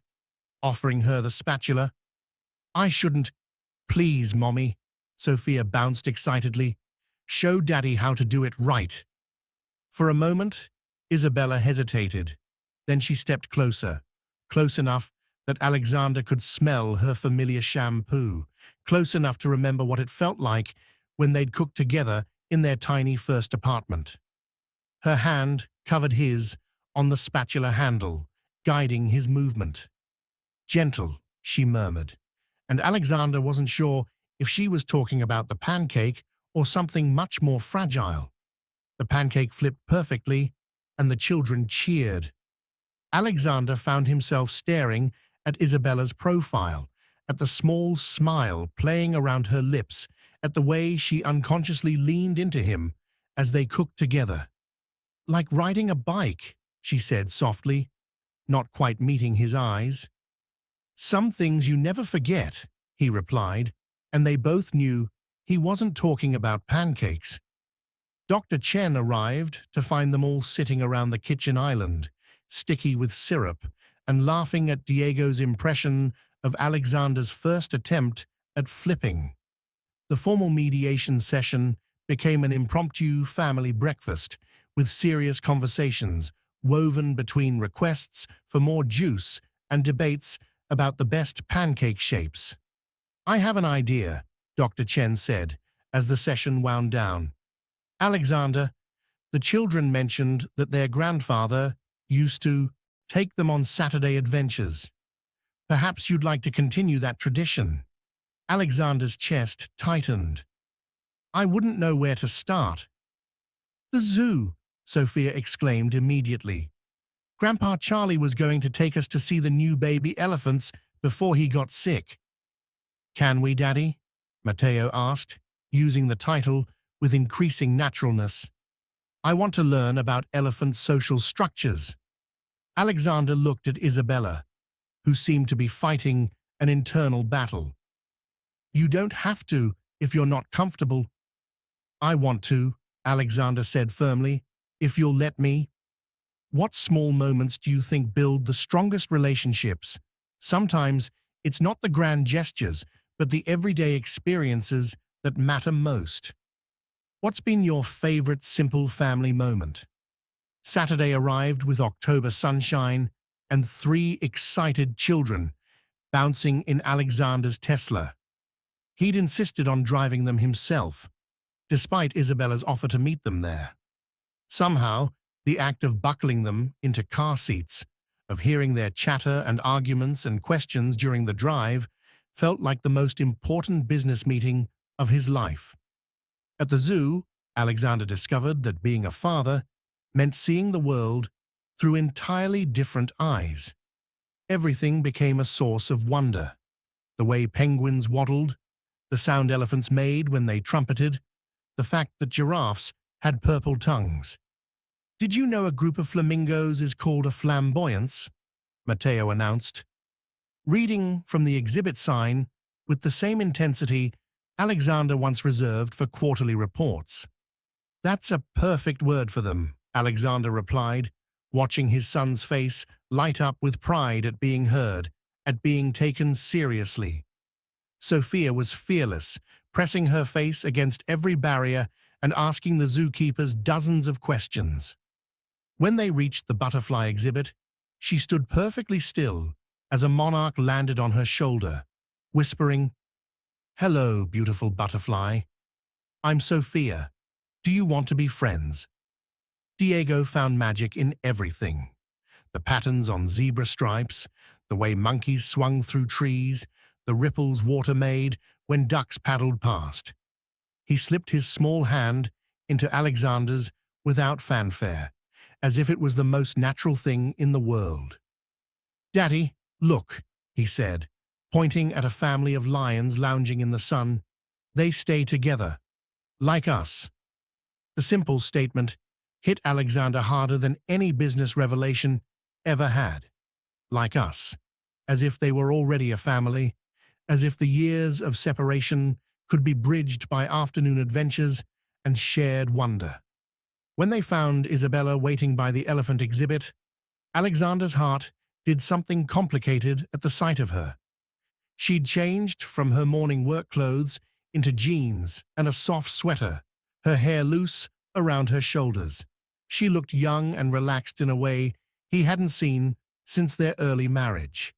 offering her the spatula. "I shouldn't." "Please, Mommy," Sophia bounced excitedly. "Show Daddy how to do it right." For a moment, Isabella hesitated. Then she stepped closer, close enough that Alexander could smell her familiar shampoo, close enough to remember what it felt like when they'd cooked together in their tiny first apartment. Her hand covered his on the spatula handle, guiding his movement. "Gentle," she murmured, and Alexander wasn't sure if she was talking about the pancake or something much more fragile. The pancake flipped perfectly, and the children cheered. Alexander found himself staring at Isabella's profile, at the small smile playing around her lips, at the way she unconsciously leaned into him as they cooked together. "Like riding a bike," she said softly, not quite meeting his eyes. "Some things you never forget," he replied, and they both knew he wasn't talking about pancakes. Dr. Chen arrived to find them all sitting around the kitchen island, sticky with syrup, and laughing at Diego's impression of Alexander's first attempt at flipping. The formal mediation session became an impromptu family breakfast, with serious conversations woven between requests for more juice and debates about the best pancake shapes. "I have an idea," Dr. Chen said, as the session wound down. "Alexander, the children mentioned that their grandfather used to take them on Saturday adventures. Perhaps you'd like to continue that tradition." Alexander's chest tightened. "I wouldn't know where to start." "The zoo," Sophia exclaimed immediately. "Grandpa Charlie was going to take us to see the new baby elephants before he got sick." "Can we, Daddy?" Matteo asked, using the title with increasing naturalness. "I want to learn about elephant social structures." Alexander looked at Isabella, who seemed to be fighting an internal battle. "You don't have to if you're not comfortable." "I want to," Alexander said firmly, "if you'll let me." "What small moments do you think build the strongest relationships?" "Sometimes it's not the grand gestures, but the everyday experiences that matter most." "What's been your favorite simple family moment?" Saturday arrived with October sunshine and 3 excited children bouncing in Alexander's Tesla. He'd insisted on driving them himself, despite Isabella's offer to meet them there. Somehow, the act of buckling them into car seats, of hearing their chatter and arguments and questions during the drive, felt like the most important business meeting of his life. At the zoo, Alexander discovered that being a father meant seeing the world through entirely different eyes. Everything became a source of wonder. The way penguins waddled, the sound elephants made when they trumpeted, the fact that giraffes had purple tongues. "Did you know a group of flamingos is called a flamboyance?" Matteo announced, reading from the exhibit sign with the same intensity Alexander once reserved for quarterly reports. "That's a perfect word for them," Alexander replied, watching his son's face light up with pride at being heard, at being taken seriously. Sophia was fearless, pressing her face against every barrier and asking the zookeepers dozens of questions. When they reached the butterfly exhibit, she stood perfectly still as a monarch landed on her shoulder, whispering, "Hello, beautiful butterfly." I'm Sophia. Do you want to be friends? Diego found magic in everything. The patterns on zebra stripes, the way monkeys swung through trees, the ripples water made when ducks paddled past. He slipped his small hand into Alexander's without fanfare, as if it was the most natural thing in the world. "Daddy, look," he said, pointing at a family of lions lounging in the sun. "They stay together, like us." The simple statement hit Alexander harder than any business revelation ever had. Like us, as if they were already a family, as if the years of separation could be bridged by afternoon adventures and shared wonder. When they found Isabella waiting by the elephant exhibit, Alexander's heart did something complicated at the sight of her. She'd changed from her morning work clothes into jeans and a soft sweater, her hair loose around her shoulders. She looked young and relaxed in a way he hadn't seen since their early marriage.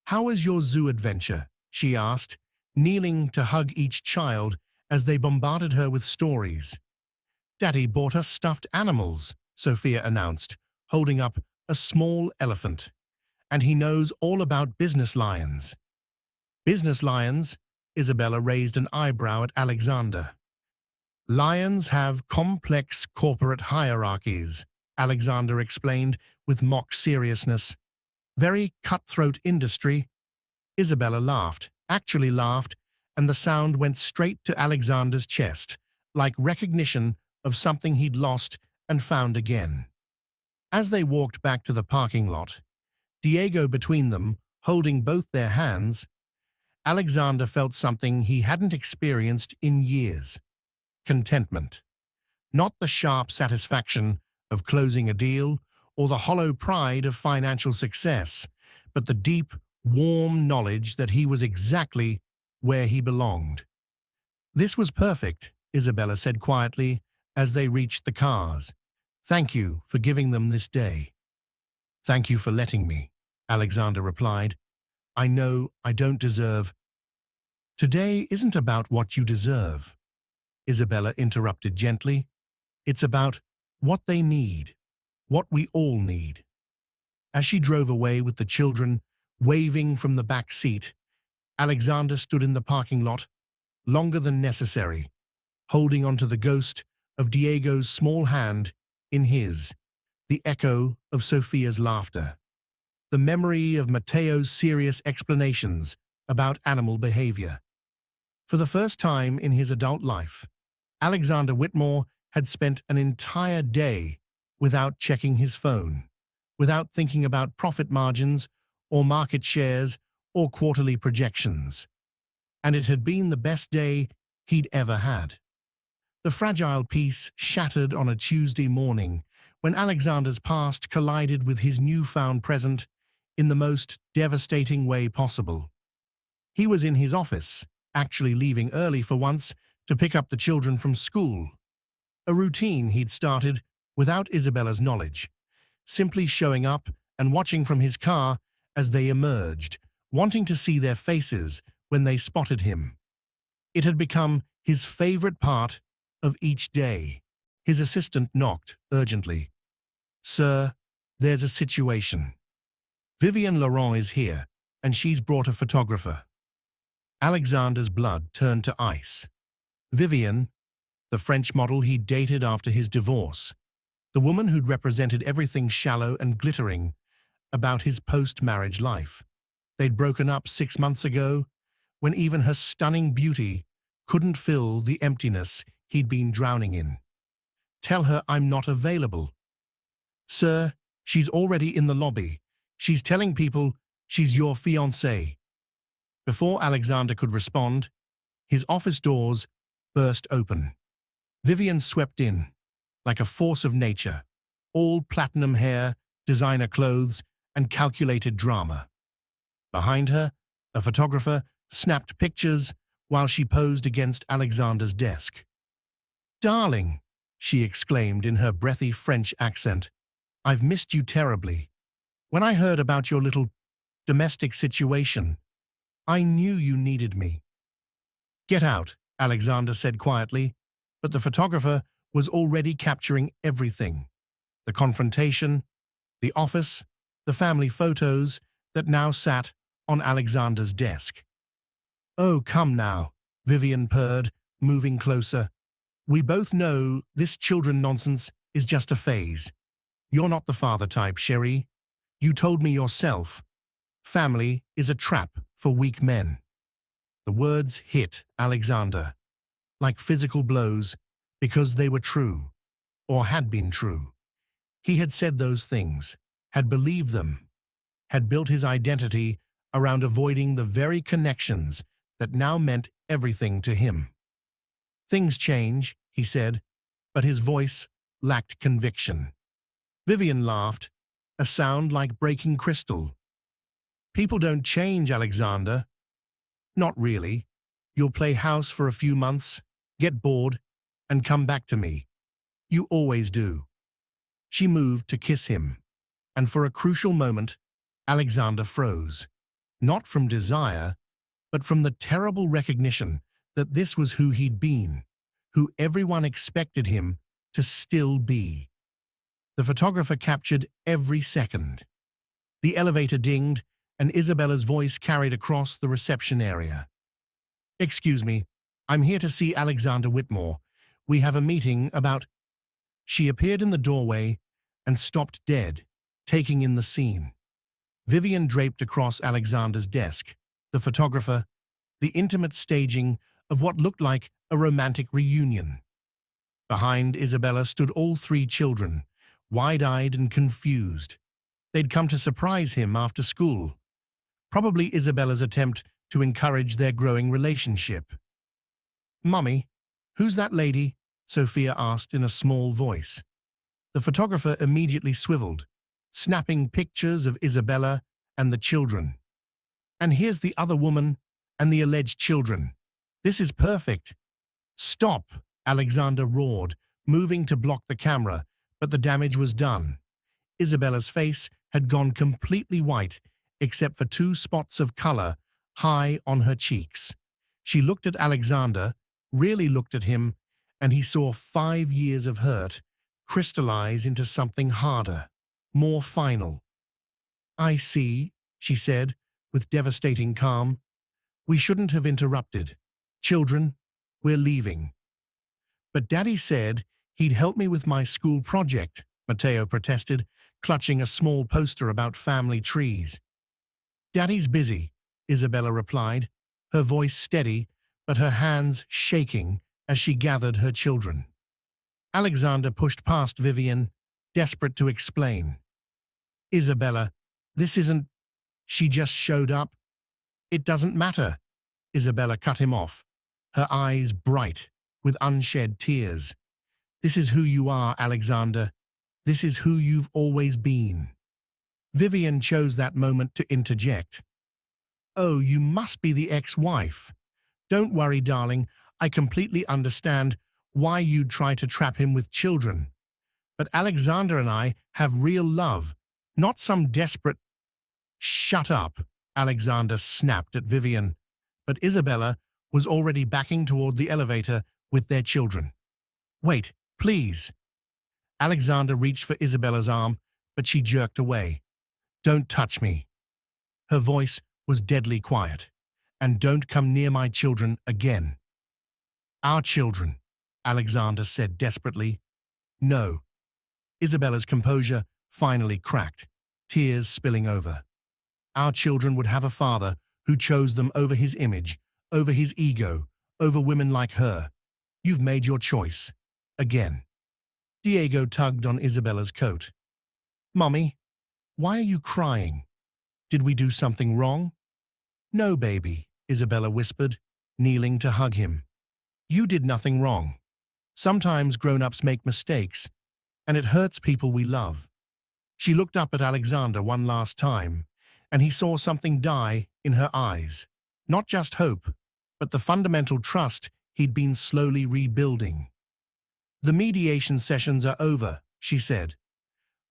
"How was your zoo adventure?" she asked, kneeling to hug each child as they bombarded her with stories. "Daddy bought us stuffed animals," Sophia announced, holding up a small elephant. "And he knows all about business lions." "Business lions?" Isabella raised an eyebrow at Alexander. "Lions have complex corporate hierarchies," Alexander explained with mock seriousness. "Very cutthroat industry." Isabella laughed, actually laughed, and the sound went straight to Alexander's chest, like recognition of something he'd lost and found again. As they walked back to the parking lot, Diego between them, holding both their hands, Alexander felt something he hadn't experienced in years: contentment. Not the sharp satisfaction of closing a deal or the hollow pride of financial success, but the deep, warm knowledge that he was exactly where he belonged. "This was perfect," Isabella said quietly as they reached the cars. "Thank you for giving them this day." "Thank you for letting me," Alexander replied. "I know I don't deserve—" "Today isn't about what you deserve," Isabella interrupted gently. "It's about what they need, what we all need." As she drove away with the children waving from the back seat, Alexander stood in the parking lot longer than necessary, holding onto the ghost of Diego's small hand in his, the echo of Sophia's laughter, the memory of Mateo's serious explanations about animal behavior. For the first time in his adult life, Alexander Whitmore had spent an entire day without checking his phone, without thinking about profit margins or market shares or quarterly projections. And it had been the best day he'd ever had. The fragile peace shattered on a Tuesday morning when Alexander's past collided with his newfound present in the most devastating way possible. He was in his office, actually leaving early for once to pick up the children from school. A routine he'd started without Isabella's knowledge, simply showing up and watching from his car as they emerged, wanting to see their faces when they spotted him. It had become his favorite part of each day. His assistant knocked urgently. "Sir, there's a situation. Vivian Laurent is here, and she's brought a photographer." Alexander's blood turned to ice. Vivian, the French model he'd dated after his divorce, the woman who'd represented everything shallow and glittering about his post-marriage life. They'd broken up 6 months ago, when even her stunning beauty couldn't fill the emptiness he'd been drowning in. "Tell her I'm not available." "Sir, she's already in the lobby. She's telling people she's your fiancée." Before Alexander could respond, his office doors burst open. Vivian swept in, like a force of nature, all platinum hair, designer clothes, and calculated drama. Behind her, a photographer snapped pictures while she posed against Alexander's desk. "Darling," she exclaimed in her breathy French accent, "I've missed you terribly. When I heard about your little domestic situation, I knew you needed me." "Get out," Alexander said quietly, But the photographer was already capturing everything. The confrontation, the office, the family photos that now sat on Alexander's desk. "Oh, come now," Vivian purred, moving closer. "We both know this children nonsense is just a phase. You're not the father type, Sherry. You told me yourself. Family is a trap for weak men." The words hit Alexander like physical blows because they were true, or had been true. He had said those things, had believed them, had built his identity around avoiding the very connections that now meant everything to him. "Things change," he said, but his voice lacked conviction. Vivian laughed, a sound like breaking crystal. "People don't change, Alexander." "Not really. You'll play house for a few months, get bored, and come back to me. You always do." She moved to kiss him, and for a crucial moment, Alexander froze. Not from desire, but from the terrible recognition that this was who he'd been, who everyone expected him to still be. The photographer captured every second. The elevator dinged, and Isabella's voice carried across the reception area. "Excuse me, I'm here to see Alexander Whitmore. We have a meeting about—" She appeared in the doorway and stopped dead, taking in the scene. Vivian draped across Alexander's desk, the photographer, the intimate staging of what looked like a romantic reunion. Behind Isabella stood all three children, wide-eyed and confused. They'd come to surprise him after school. Probably Isabella's attempt to encourage their growing relationship. "Mummy, who's that lady?" Sophia asked in a small voice. The photographer immediately swiveled, snapping pictures of Isabella and the children. "And here's the other woman and the alleged children. This is perfect." "Stop!" Alexander roared, moving to block the camera, but the damage was done. Isabella's face had gone completely white, except for 2 spots of color high on her cheeks. She looked at Alexander, really looked at him, and he saw 5 years of hurt crystallize into something harder, more final. "I see," she said, with devastating calm. "We shouldn't have interrupted. Children, we're leaving." "But Daddy said he'd help me with my school project," Matteo protested, clutching a small poster about family trees. "Daddy's busy," Isabella replied, her voice steady, but her hands shaking as she gathered her children. Alexander pushed past Vivian, desperate to explain. "Isabella, this isn't— she just showed up." "It doesn't matter." Isabella cut him off, her eyes bright with unshed tears. "This is who you are, Alexander. This is who you've always been." Vivian chose that moment to interject. "Oh, you must be the ex-wife. Don't worry, darling. I completely understand why you'd try to trap him with children. But Alexander and I have real love, not some desperate—" "Shut up," Alexander snapped at Vivian, but Isabella was already backing toward the elevator with their children. "Wait, please." Alexander reached for Isabella's arm, but she jerked away. "Don't touch me." Her voice was deadly quiet. "And don't come near my children again." "Our children," Alexander said desperately. "No." Isabella's composure finally cracked, tears spilling over. "Our children would have a father who chose them over his image, over his ego, over women like her. You've made your choice. Again." Diego tugged on Isabella's coat. "Mommy, why are you crying? Did we do something wrong?" "No, baby," Isabella whispered, kneeling to hug him. "You did nothing wrong. Sometimes grown-ups make mistakes, and it hurts people we love." She looked up at Alexander one last time, and he saw something die in her eyes. Not just hope, but the fundamental trust he'd been slowly rebuilding. "The mediation sessions are over," she said.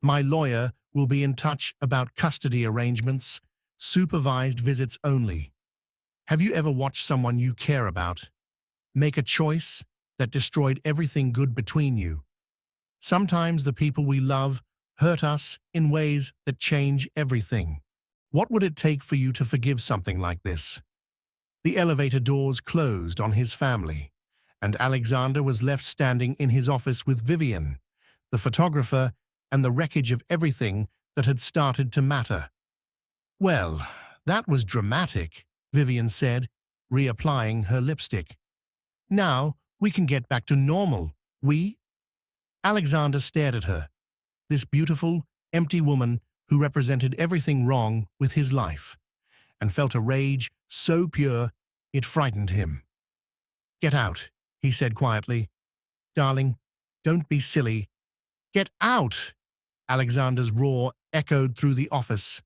"My lawyer will be in touch about custody arrangements, supervised visits only. Have you ever watched someone you care about make a choice that destroyed everything good between you. Sometimes the people we love hurt us in ways that change everything. What would it take for you to forgive something like this? The elevator doors closed on his family, and Alexander was left standing in his office with Vivian, the photographer, and the wreckage of everything that had started to matter. "Well, that was dramatic," Vivian said, reapplying her lipstick. "Now we can get back to normal, we?" Alexander stared at her, this beautiful, empty woman who represented everything wrong with his life, and felt a rage so pure it frightened him. "Get out," he said quietly. "Darling, don't be silly. Get out!" Alexander's roar echoed through the office.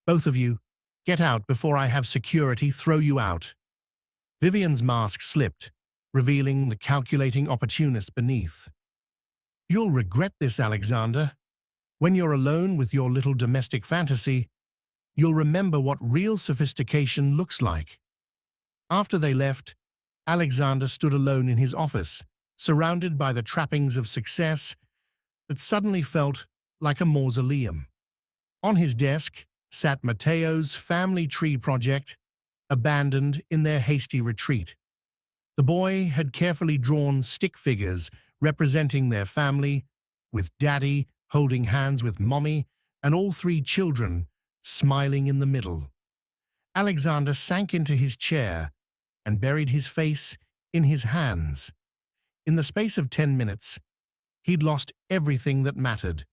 "Both of you, get out before I have security throw you out." Vivian's mask slipped, revealing the calculating opportunist beneath. "You'll regret this, Alexander. When you're alone with your little domestic fantasy, you'll remember what real sophistication looks like." After they left, Alexander stood alone in his office, surrounded by the trappings of success that suddenly felt like a mausoleum. On his desk sat Matteo's family tree project, abandoned in their hasty retreat. The boy had carefully drawn stick figures representing their family, with Daddy holding hands with Mommy and all three children smiling in the middle. Alexander sank into his chair and buried his face in his hands. In the space of 10 minutes, he'd lost everything that mattered,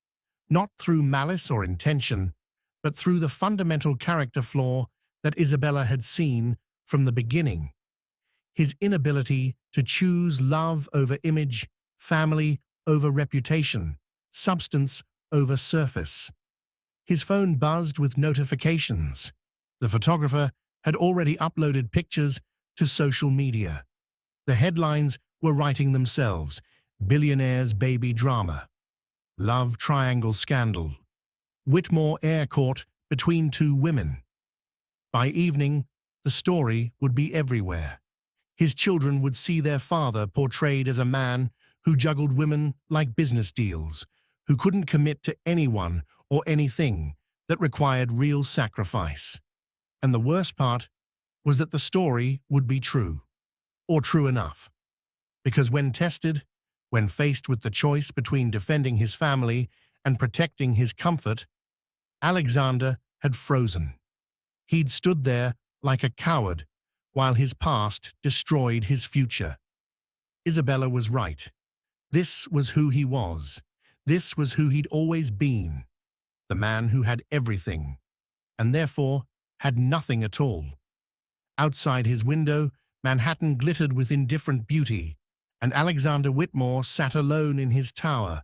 not through malice or intention, but through the fundamental character flaw that Isabella had seen from the beginning. His inability to choose love over image, family over reputation, substance over surface. His phone buzzed with notifications. The photographer had already uploaded pictures to social media. The headlines were writing themselves: "Billionaire's baby drama," "Love triangle scandal," "Whitmore heir caught between two women." By evening, the story would be everywhere. His children would see their father portrayed as a man who juggled women like business deals, who couldn't commit to anyone or anything that required real sacrifice. And the worst part was that the story would be true, or true enough. Because when tested, when faced with the choice between defending his family and protecting his comfort, Alexander had frozen. He'd stood there like a coward while his past destroyed his future. Isabella was right. This was who he was. This was who he'd always been. The man who had everything, and therefore had nothing at all. Outside his window, Manhattan glittered with indifferent beauty, and Alexander Whitmore sat alone in his tower,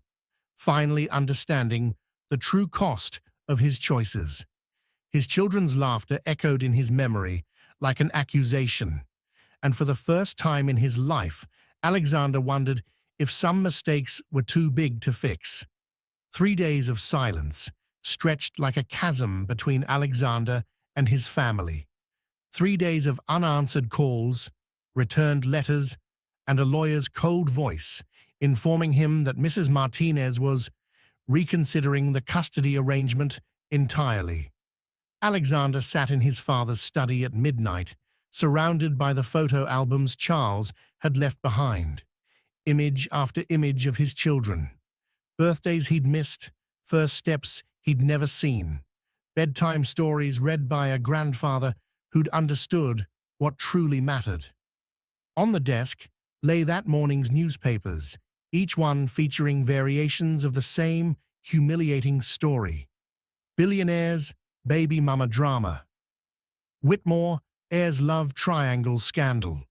finally understanding the true cost of his choices. His children's laughter echoed in his memory like an accusation, and for the first time in his life, Alexander wondered if some mistakes were too big to fix. 3 days of silence stretched like a chasm between Alexander and his family. 3 days of unanswered calls, returned letters, and a lawyer's cold voice informing him that Mrs. Martinez was reconsidering the custody arrangement entirely. Alexander sat in his father's study at midnight, surrounded by the photo albums Charles had left behind. Image after image of his children. Birthdays he'd missed, first steps he'd never seen. Bedtime stories read by a grandfather who'd understood what truly mattered. On the desk lay that morning's newspapers, each one featuring variations of the same humiliating story. Billionaire's baby mama drama. Whitmore heirs love triangle scandal.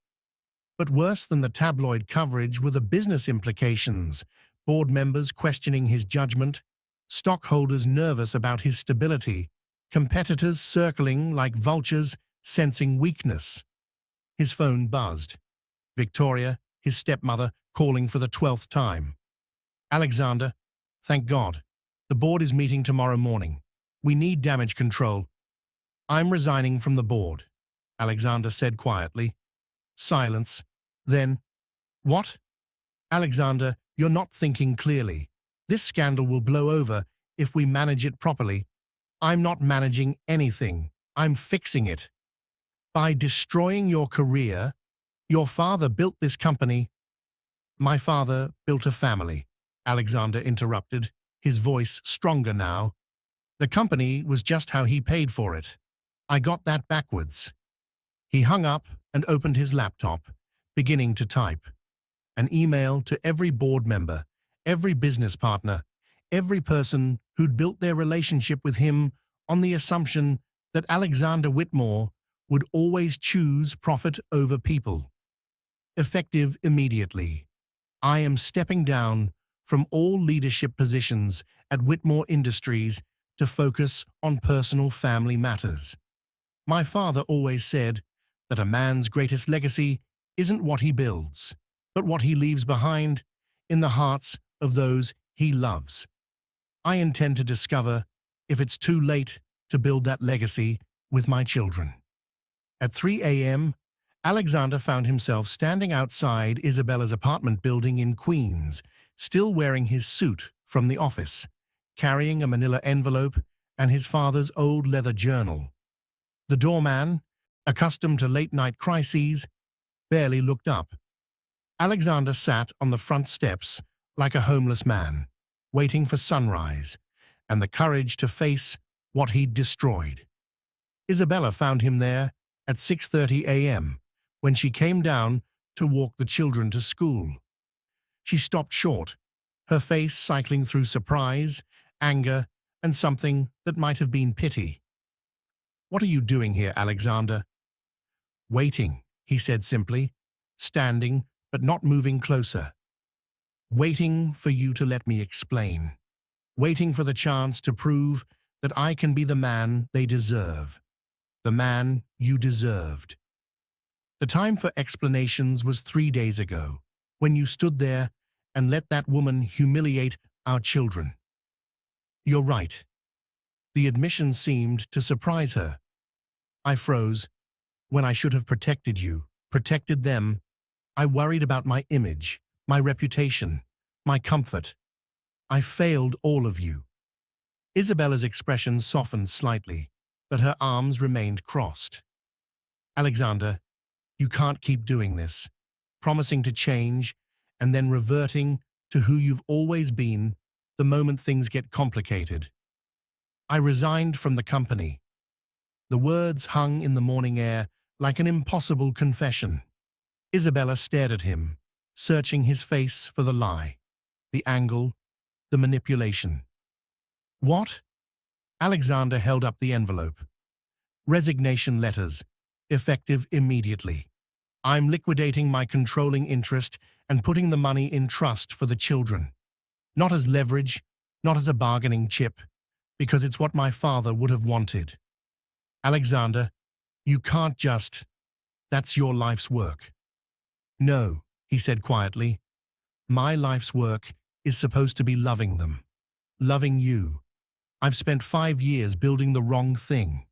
But worse than the tabloid coverage were the business implications, board members questioning his judgment, stockholders nervous about his stability, competitors circling like vultures sensing weakness. His phone buzzed. Victoria, his stepmother, calling for the 12th time. "Alexander, thank God. The board is meeting tomorrow morning. We need damage control." "I'm resigning from the board," Alexander said quietly. Silence. Then, "What?" Alexander, you're not thinking clearly. This scandal will blow over if we manage it properly. I'm not managing anything. I'm fixing it. By destroying your career, your father built this company. My father built a family, Alexander interrupted, his voice stronger now. The company was just how he paid for it. I got that backwards. He hung up and opened his laptop, beginning to type. An email to every board member, every business partner, every person who'd built their relationship with him on the assumption that Alexander Whitmore would always choose profit over people. Effective immediately. I am stepping down from all leadership positions at Whitmore Industries to focus on personal family matters. My father always said that a man's greatest legacy isn't what he builds, but what he leaves behind in the hearts of those he loves. I intend to discover if it's too late to build that legacy with my children. At 3 a.m., Alexander found himself standing outside Isabella's apartment building in Queens, still wearing his suit from the office, carrying a manila envelope and his father's old leather journal. The doorman, accustomed to late-night crises, barely looked up. Alexander sat on the front steps like a homeless man, waiting for sunrise and the courage to face what he'd destroyed. Isabella found him there at 6:30 a.m. when she came down to walk the children to school. She stopped short, her face cycling through surprise, anger, and something that might have been pity. "What are you doing here, Alexander?" "Waiting," he said simply, standing but not moving closer. "Waiting for you to let me explain. Waiting for the chance to prove that I can be the man they deserve. The man you deserved. The time for explanations was 3 days ago, when you stood there and let that woman humiliate our children." "You're right." The admission seemed to surprise her. "I froze when I should have protected you, protected them. I worried about my image, my reputation, my comfort. I failed all of you." Isabella's expression softened slightly, but her arms remained crossed. "Alexander, you can't keep doing this, promising to change and then reverting to who you've always been the moment things get complicated. I resigned from the company." The words hung in the morning air like an impossible confession. Isabella stared at him, searching his face for the lie, the angle, the manipulation. "What?" Alexander held up the envelope. "Resignation letters, effective immediately. I'm liquidating my controlling interest and putting the money in trust for the children. Not as leverage, not as a bargaining chip, because it's what my father would have wanted. Alexander, you can't just. That's your life's work." "No," he said quietly. "My life's work is supposed to be loving them. Loving you. I've spent 5 years building the wrong thing."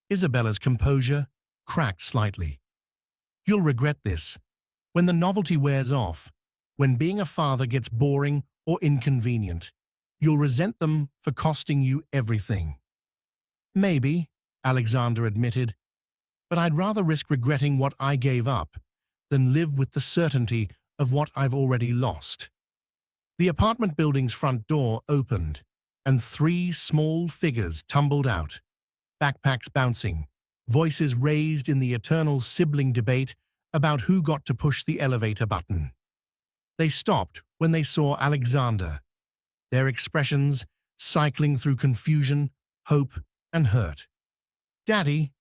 Isabella's composure cracked slightly. "You'll regret this. When the novelty wears off, when being a father gets boring or inconvenient, you'll resent them for costing you everything." "Maybe," Alexander admitted, "but I'd rather risk regretting what I gave up than live with the certainty of what I've already lost." The apartment building's front door opened, and 3 small figures tumbled out, backpacks bouncing, voices raised in the eternal sibling debate about who got to push the elevator button. They stopped when they saw Alexander, their expressions cycling through confusion, hope, and hurt. "Daddy,"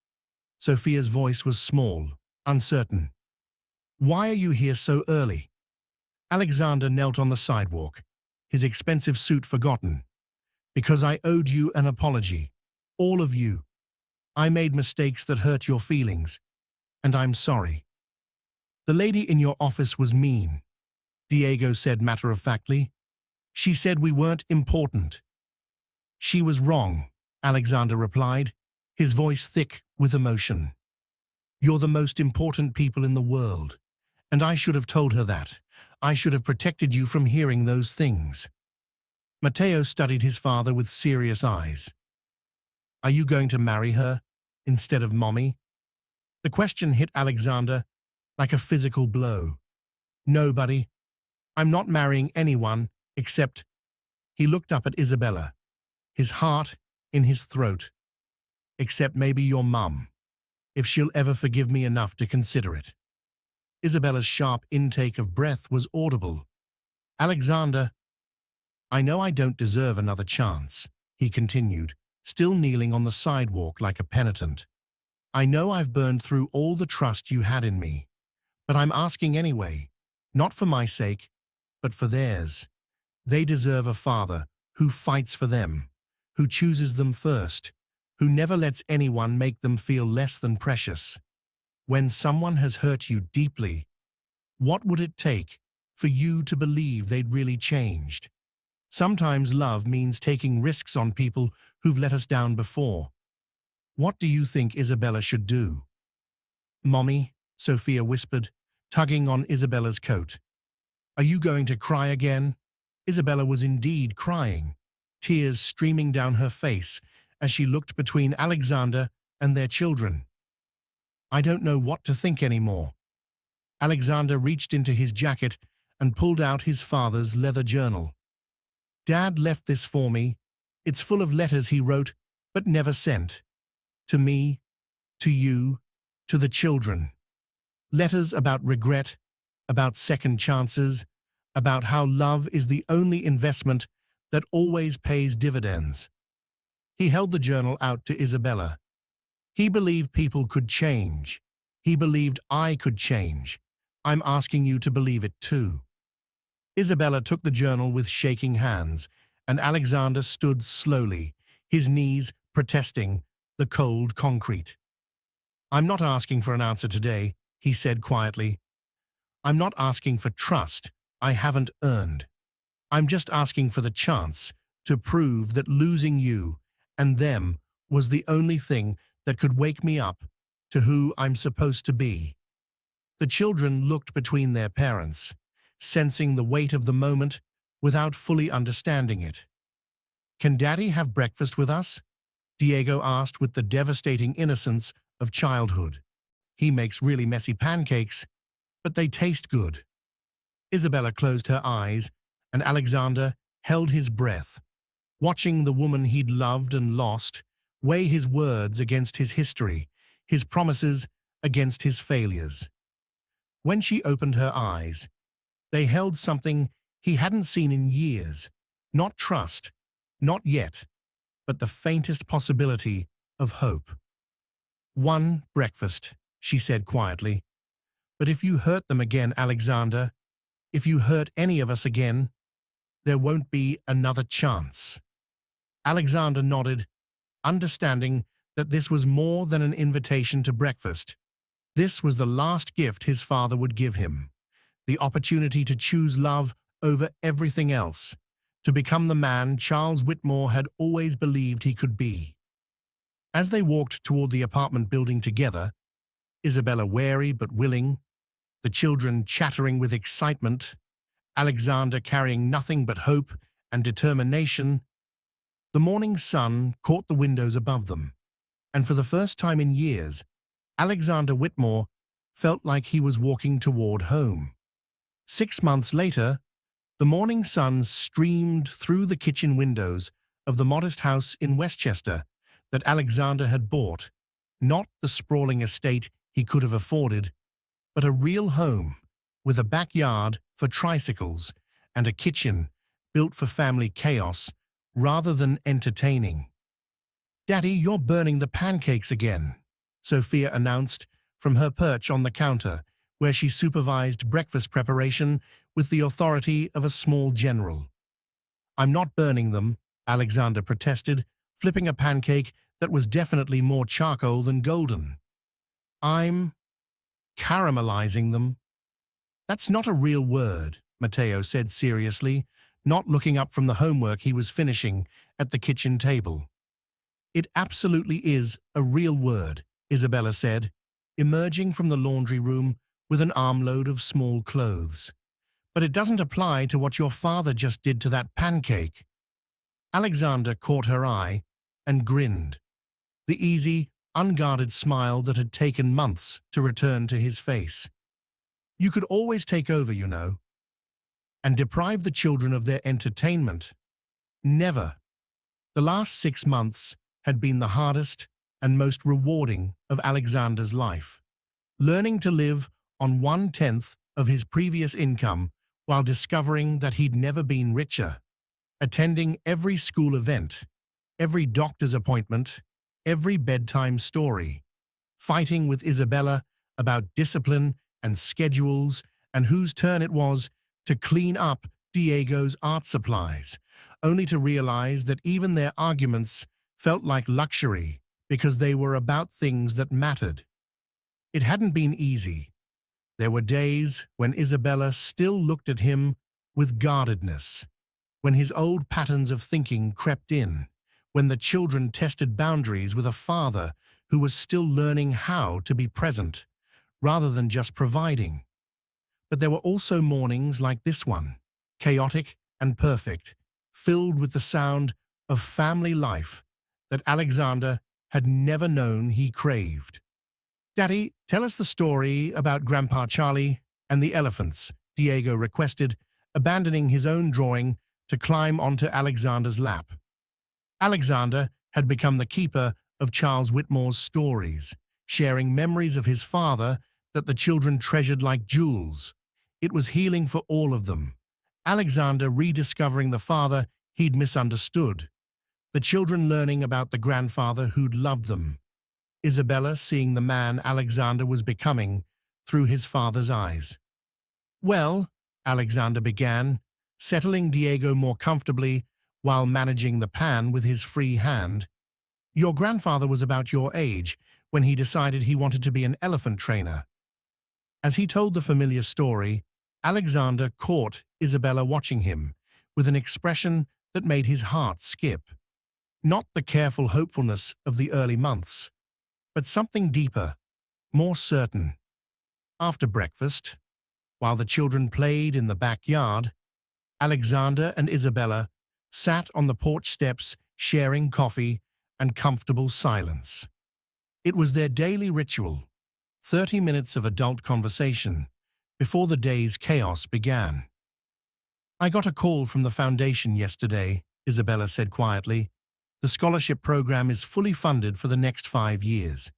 Sophia's voice was small, uncertain. "Why are you here so early?" Alexander knelt on the sidewalk, his expensive suit forgotten. "Because I owed you an apology. All of you. I made mistakes that hurt your feelings, and I'm sorry." "The lady in your office was mean," Diego said matter-of-factly. "She said we weren't important." "She was wrong," Alexander replied, his voice thick with emotion. "You're the most important people in the world, and I should have told her that. I should have protected you from hearing those things." Matteo studied his father with serious eyes. "Are you going to marry her instead of Mommy?" The question hit Alexander like a physical blow. "No, buddy. I'm not marrying anyone except—" He looked up at Isabella, his heart in his throat. "Except maybe your mum, if she'll ever forgive me enough to consider it." Isabella's sharp intake of breath was audible. "Alexander, I know I don't deserve another chance," he continued, still kneeling on the sidewalk like a penitent. "I know I've burned through all the trust you had in me, but I'm asking anyway, not for my sake, but for theirs. They deserve a father who fights for them, who chooses them first, who never lets anyone make them feel less than precious. When someone has hurt you deeply, what would it take for you to believe they'd really changed? Sometimes love means taking risks on people who've let us down before. What do you think Isabella should do?" "Mommy," Sophia whispered, tugging on Isabella's coat. "Are you going to cry again?" Isabella was indeed crying, tears streaming down her face as she looked between Alexander and their children. "I don't know what to think anymore." Alexander reached into his jacket and pulled out his father's leather journal. "Dad left this for me. It's full of letters he wrote but never sent. To me, to you, to the children. Letters about regret, about second chances, about how love is the only investment that always pays dividends." He held the journal out to Isabella. "He believed people could change. He believed I could change. I'm asking you to believe it too." Isabella took the journal with shaking hands, and Alexander stood slowly, his knees protesting the cold concrete. "I'm not asking for an answer today," he said quietly. "I'm not asking for trust I haven't earned. I'm just asking for the chance to prove that losing you and them was the only thing that could wake me up to who I'm supposed to be." The children looked between their parents, sensing the weight of the moment without fully understanding it. "Can Daddy have breakfast with us?" Diego asked with the devastating innocence of childhood. "He makes really messy pancakes, but they taste good." Isabella closed her eyes, and Alexander held his breath, watching the woman he'd loved and lost weigh his words against his history, his promises against his failures. When she opened her eyes, they held something he hadn't seen in years. Not trust, not yet, but the faintest possibility of hope. "One breakfast," she said quietly. "But if you hurt them again, Alexander, if you hurt any of us again, there won't be another chance." Alexander nodded, understanding that this was more than an invitation to breakfast. This was the last gift his father would give him, the opportunity to choose love over everything else, to become the man Charles Whitmore had always believed he could be. As they walked toward the apartment building together, Isabella wary but willing, the children chattering with excitement, Alexander carrying nothing but hope and determination, the morning sun caught the windows above them, and for the first time in years, Alexander Whitmore felt like he was walking toward home. 6 months later, the morning sun streamed through the kitchen windows of the modest house in Westchester that Alexander had bought, not the sprawling estate he could have afforded, but a real home with a backyard for tricycles and a kitchen built for family chaos rather than entertaining. "Daddy, you're burning the pancakes again," Sophia announced from her perch on the counter, where she supervised breakfast preparation with the authority of a small general. "I'm not burning them," Alexander protested, flipping a pancake that was definitely more charcoal than golden. "I'm caramelizing them." "That's not a real word," Matteo said seriously, not looking up from the homework he was finishing at the kitchen table. "It absolutely is a real word," Isabella said, emerging from the laundry room with an armload of small clothes. But it doesn't apply to what your father just did to that pancake. Alexander caught her eye and grinned, the easy, unguarded smile that had taken months to return to his face. You could always take over, you know, and deprive the children of their entertainment. Never. The last 6 months had been the hardest and most rewarding of Alexander's life. Learning to live on 1/10 of his previous income while discovering that he'd never been richer. Attending every school event, every doctor's appointment, every bedtime story. Fighting with Isabella about discipline and schedules and whose turn it was to clean up Diego's art supplies, only to realize that even their arguments felt like luxury because they were about things that mattered. It hadn't been easy. There were days when Isabella still looked at him with guardedness, when his old patterns of thinking crept in, when the children tested boundaries with a father who was still learning how to be present, rather than just providing. But there were also mornings like this one, chaotic and perfect, filled with the sound of family life that Alexander had never known he craved. "Daddy, tell us the story about Grandpa Charlie and the elephants," Diego requested, abandoning his own drawing to climb onto Alexander's lap. Alexander had become the keeper of Charles Whitmore's stories, sharing memories of his father that the children treasured like jewels. It was healing for all of them. Alexander rediscovering the father he'd misunderstood. The children learning about the grandfather who'd loved them. Isabella seeing the man Alexander was becoming through his father's eyes. "Well," Alexander began, settling Diego more comfortably while managing the pan with his free hand. "Your grandfather was about your age when he decided he wanted to be an elephant trainer." As he told the familiar story, Alexander caught Isabella watching him with an expression that made his heart skip. Not the careful hopefulness of the early months, but something deeper, more certain. After breakfast, while the children played in the backyard, Alexander and Isabella sat on the porch steps sharing coffee and comfortable silence. It was their daily ritual, 30 minutes of adult conversation before the day's chaos began. "I got a call from the foundation yesterday," Isabella said quietly. "The scholarship program is fully funded for the next 5 years."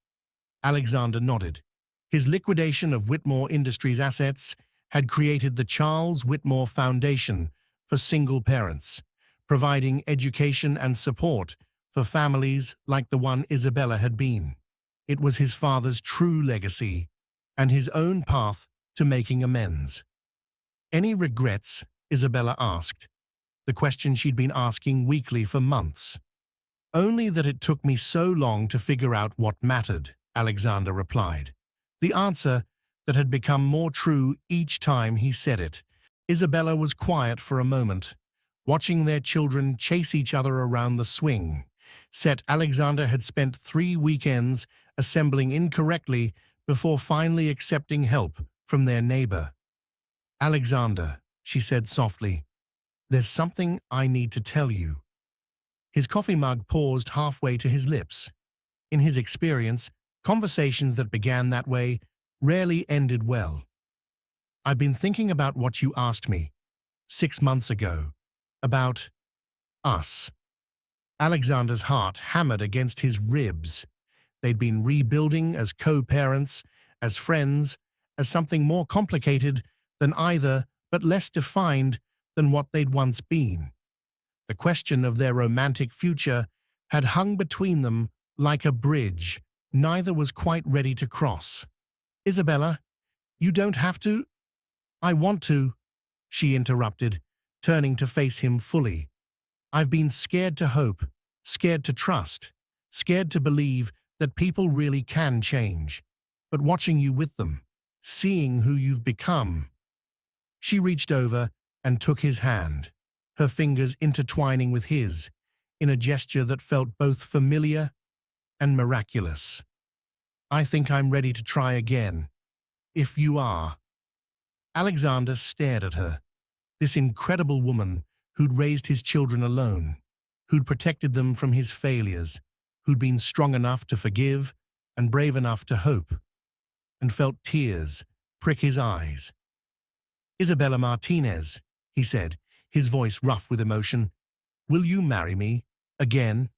Alexander nodded. His liquidation of Whitmore Industries' assets had created the Charles Whitmore Foundation for single parents, providing education and support for families like the one Isabella had been. It was his father's true legacy and his own path to making amends. "Any regrets?" Isabella asked, the question she'd been asking weekly for months. "Only that it took me so long to figure out what mattered," Alexander replied. The answer that had become more true each time he said it. Isabella was quiet for a moment, watching their children chase each other around the swing set Alexander had spent 3 weekends assembling incorrectly before finally accepting help from their neighbor. "Alexander," she said softly, "there's something I need to tell you." His coffee mug paused halfway to his lips. In his experience, conversations that began that way rarely ended well. "I've been thinking about what you asked me 6 months ago, about us." Alexander's heart hammered against his ribs. They'd been rebuilding as co-parents, as friends, as something more complicated than either, but less defined than what they'd once been. The question of their romantic future had hung between them like a bridge neither was quite ready to cross. "Isabella, you don't have to." "I want to," she interrupted, turning to face him fully. "I've been scared to hope, scared to trust, scared to believe that people really can change. But watching you with them, seeing who you've become." She reached over and took his hand, her fingers intertwining with his, in a gesture that felt both familiar and miraculous. "I think I'm ready to try again, if you are." Alexander stared at her, This incredible woman who'd raised his children alone, who'd protected them from his failures, who'd been strong enough to forgive and brave enough to hope, and felt tears prick his eyes. "Isabella Martinez," he said, his voice rough with emotion, "will you marry me again?"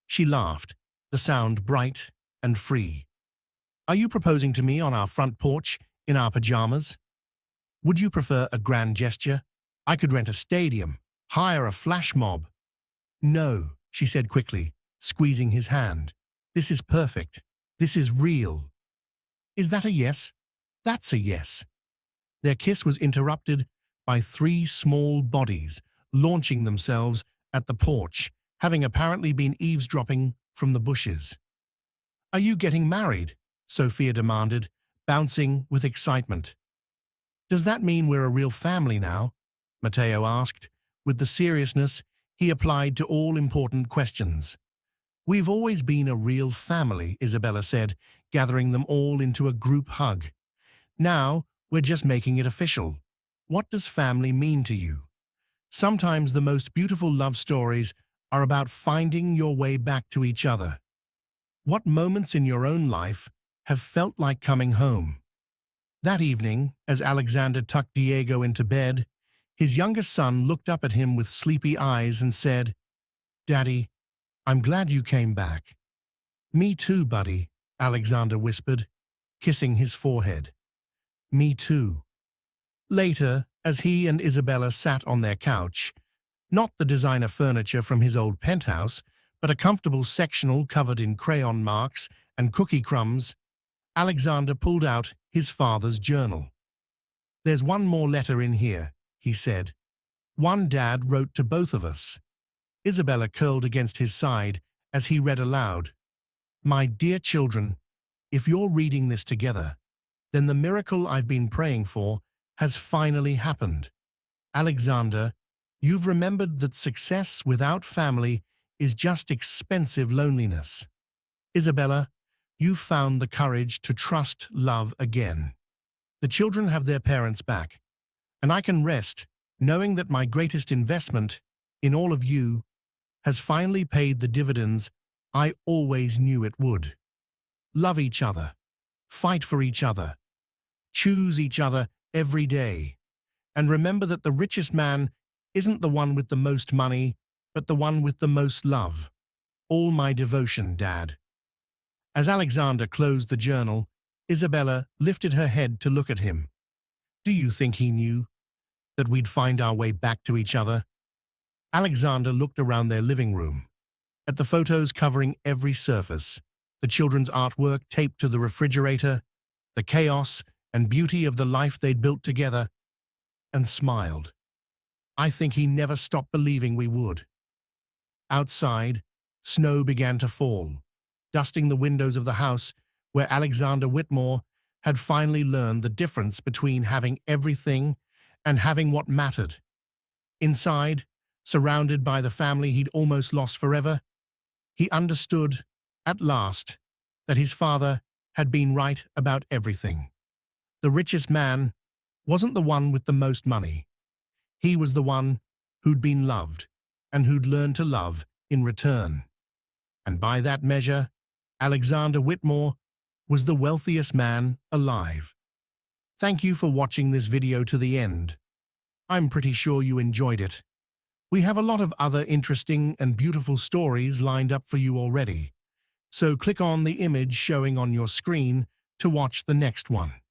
She laughed, the sound bright and free. "Are you proposing to me on our front porch in our pajamas? Would you prefer a grand gesture? I could rent a stadium, hire a flash mob." "No," she said quickly, squeezing his hand. "This is perfect. This is real." "Is that a yes?" "That's a yes." Their kiss was interrupted by three small bodies launching themselves at the porch, having apparently been eavesdropping from the bushes. "Are you getting married?" Sophia demanded, bouncing with excitement. "Does that mean we're a real family now?" Matteo asked, with the seriousness he applied to all important questions. "We've always been a real family," Isabella said, gathering them all into a group hug. "Now, we're just making it official. What does family mean to you?" Sometimes the most beautiful love stories are about finding your way back to each other. What moments in your own life have felt like coming home? That evening, as Alexander tucked Diego into bed, his youngest son looked up at him with sleepy eyes and said, "Daddy, I'm glad you came back." "Me too, buddy," Alexander whispered, kissing his forehead. "Me too." Later, as he and Isabella sat on their couch, not the designer furniture from his old penthouse, but a comfortable sectional covered in crayon marks and cookie crumbs, Alexander pulled out his father's journal. "There's one more letter in here," he said. "One Dad wrote to both of us." Isabella curled against his side as he read aloud. "My dear children, if you're reading this together, then the miracle I've been praying for has finally happened. Alexander, you've remembered that success without family is just expensive loneliness. Isabella, you've found the courage to trust love again. The children have their parents back, and I can rest knowing that my greatest investment in all of you has finally paid the dividends I always knew it would. Love each other, fight for each other, choose each other every day, and remember that the richest man isn't the one with the most money, but the one with the most love. All my devotion, Dad." As Alexander closed the journal, Isabella lifted her head to look at him. "Do you think he knew that we'd find our way back to each other?" Alexander looked around their living room, at the photos covering every surface, the children's artwork taped to the refrigerator, the chaos and beauty of the life they'd built together, and smiled. I think he never stopped believing we would. Outside, snow began to fall, dusting the windows of the house where Alexander Whitmore had finally learned the difference between having everything and having what mattered. Inside, surrounded by the family he'd almost lost forever, he understood, at last, that his father had been right about everything. The richest man wasn't the one with the most money. He was the one who'd been loved and who'd learned to love in return. And by that measure, Alexander Whitmore was the wealthiest man alive. Thank you for watching this video to the end. I'm pretty sure you enjoyed it. We have a lot of other interesting and beautiful stories lined up for you already, so click on the image showing on your screen to watch the next one.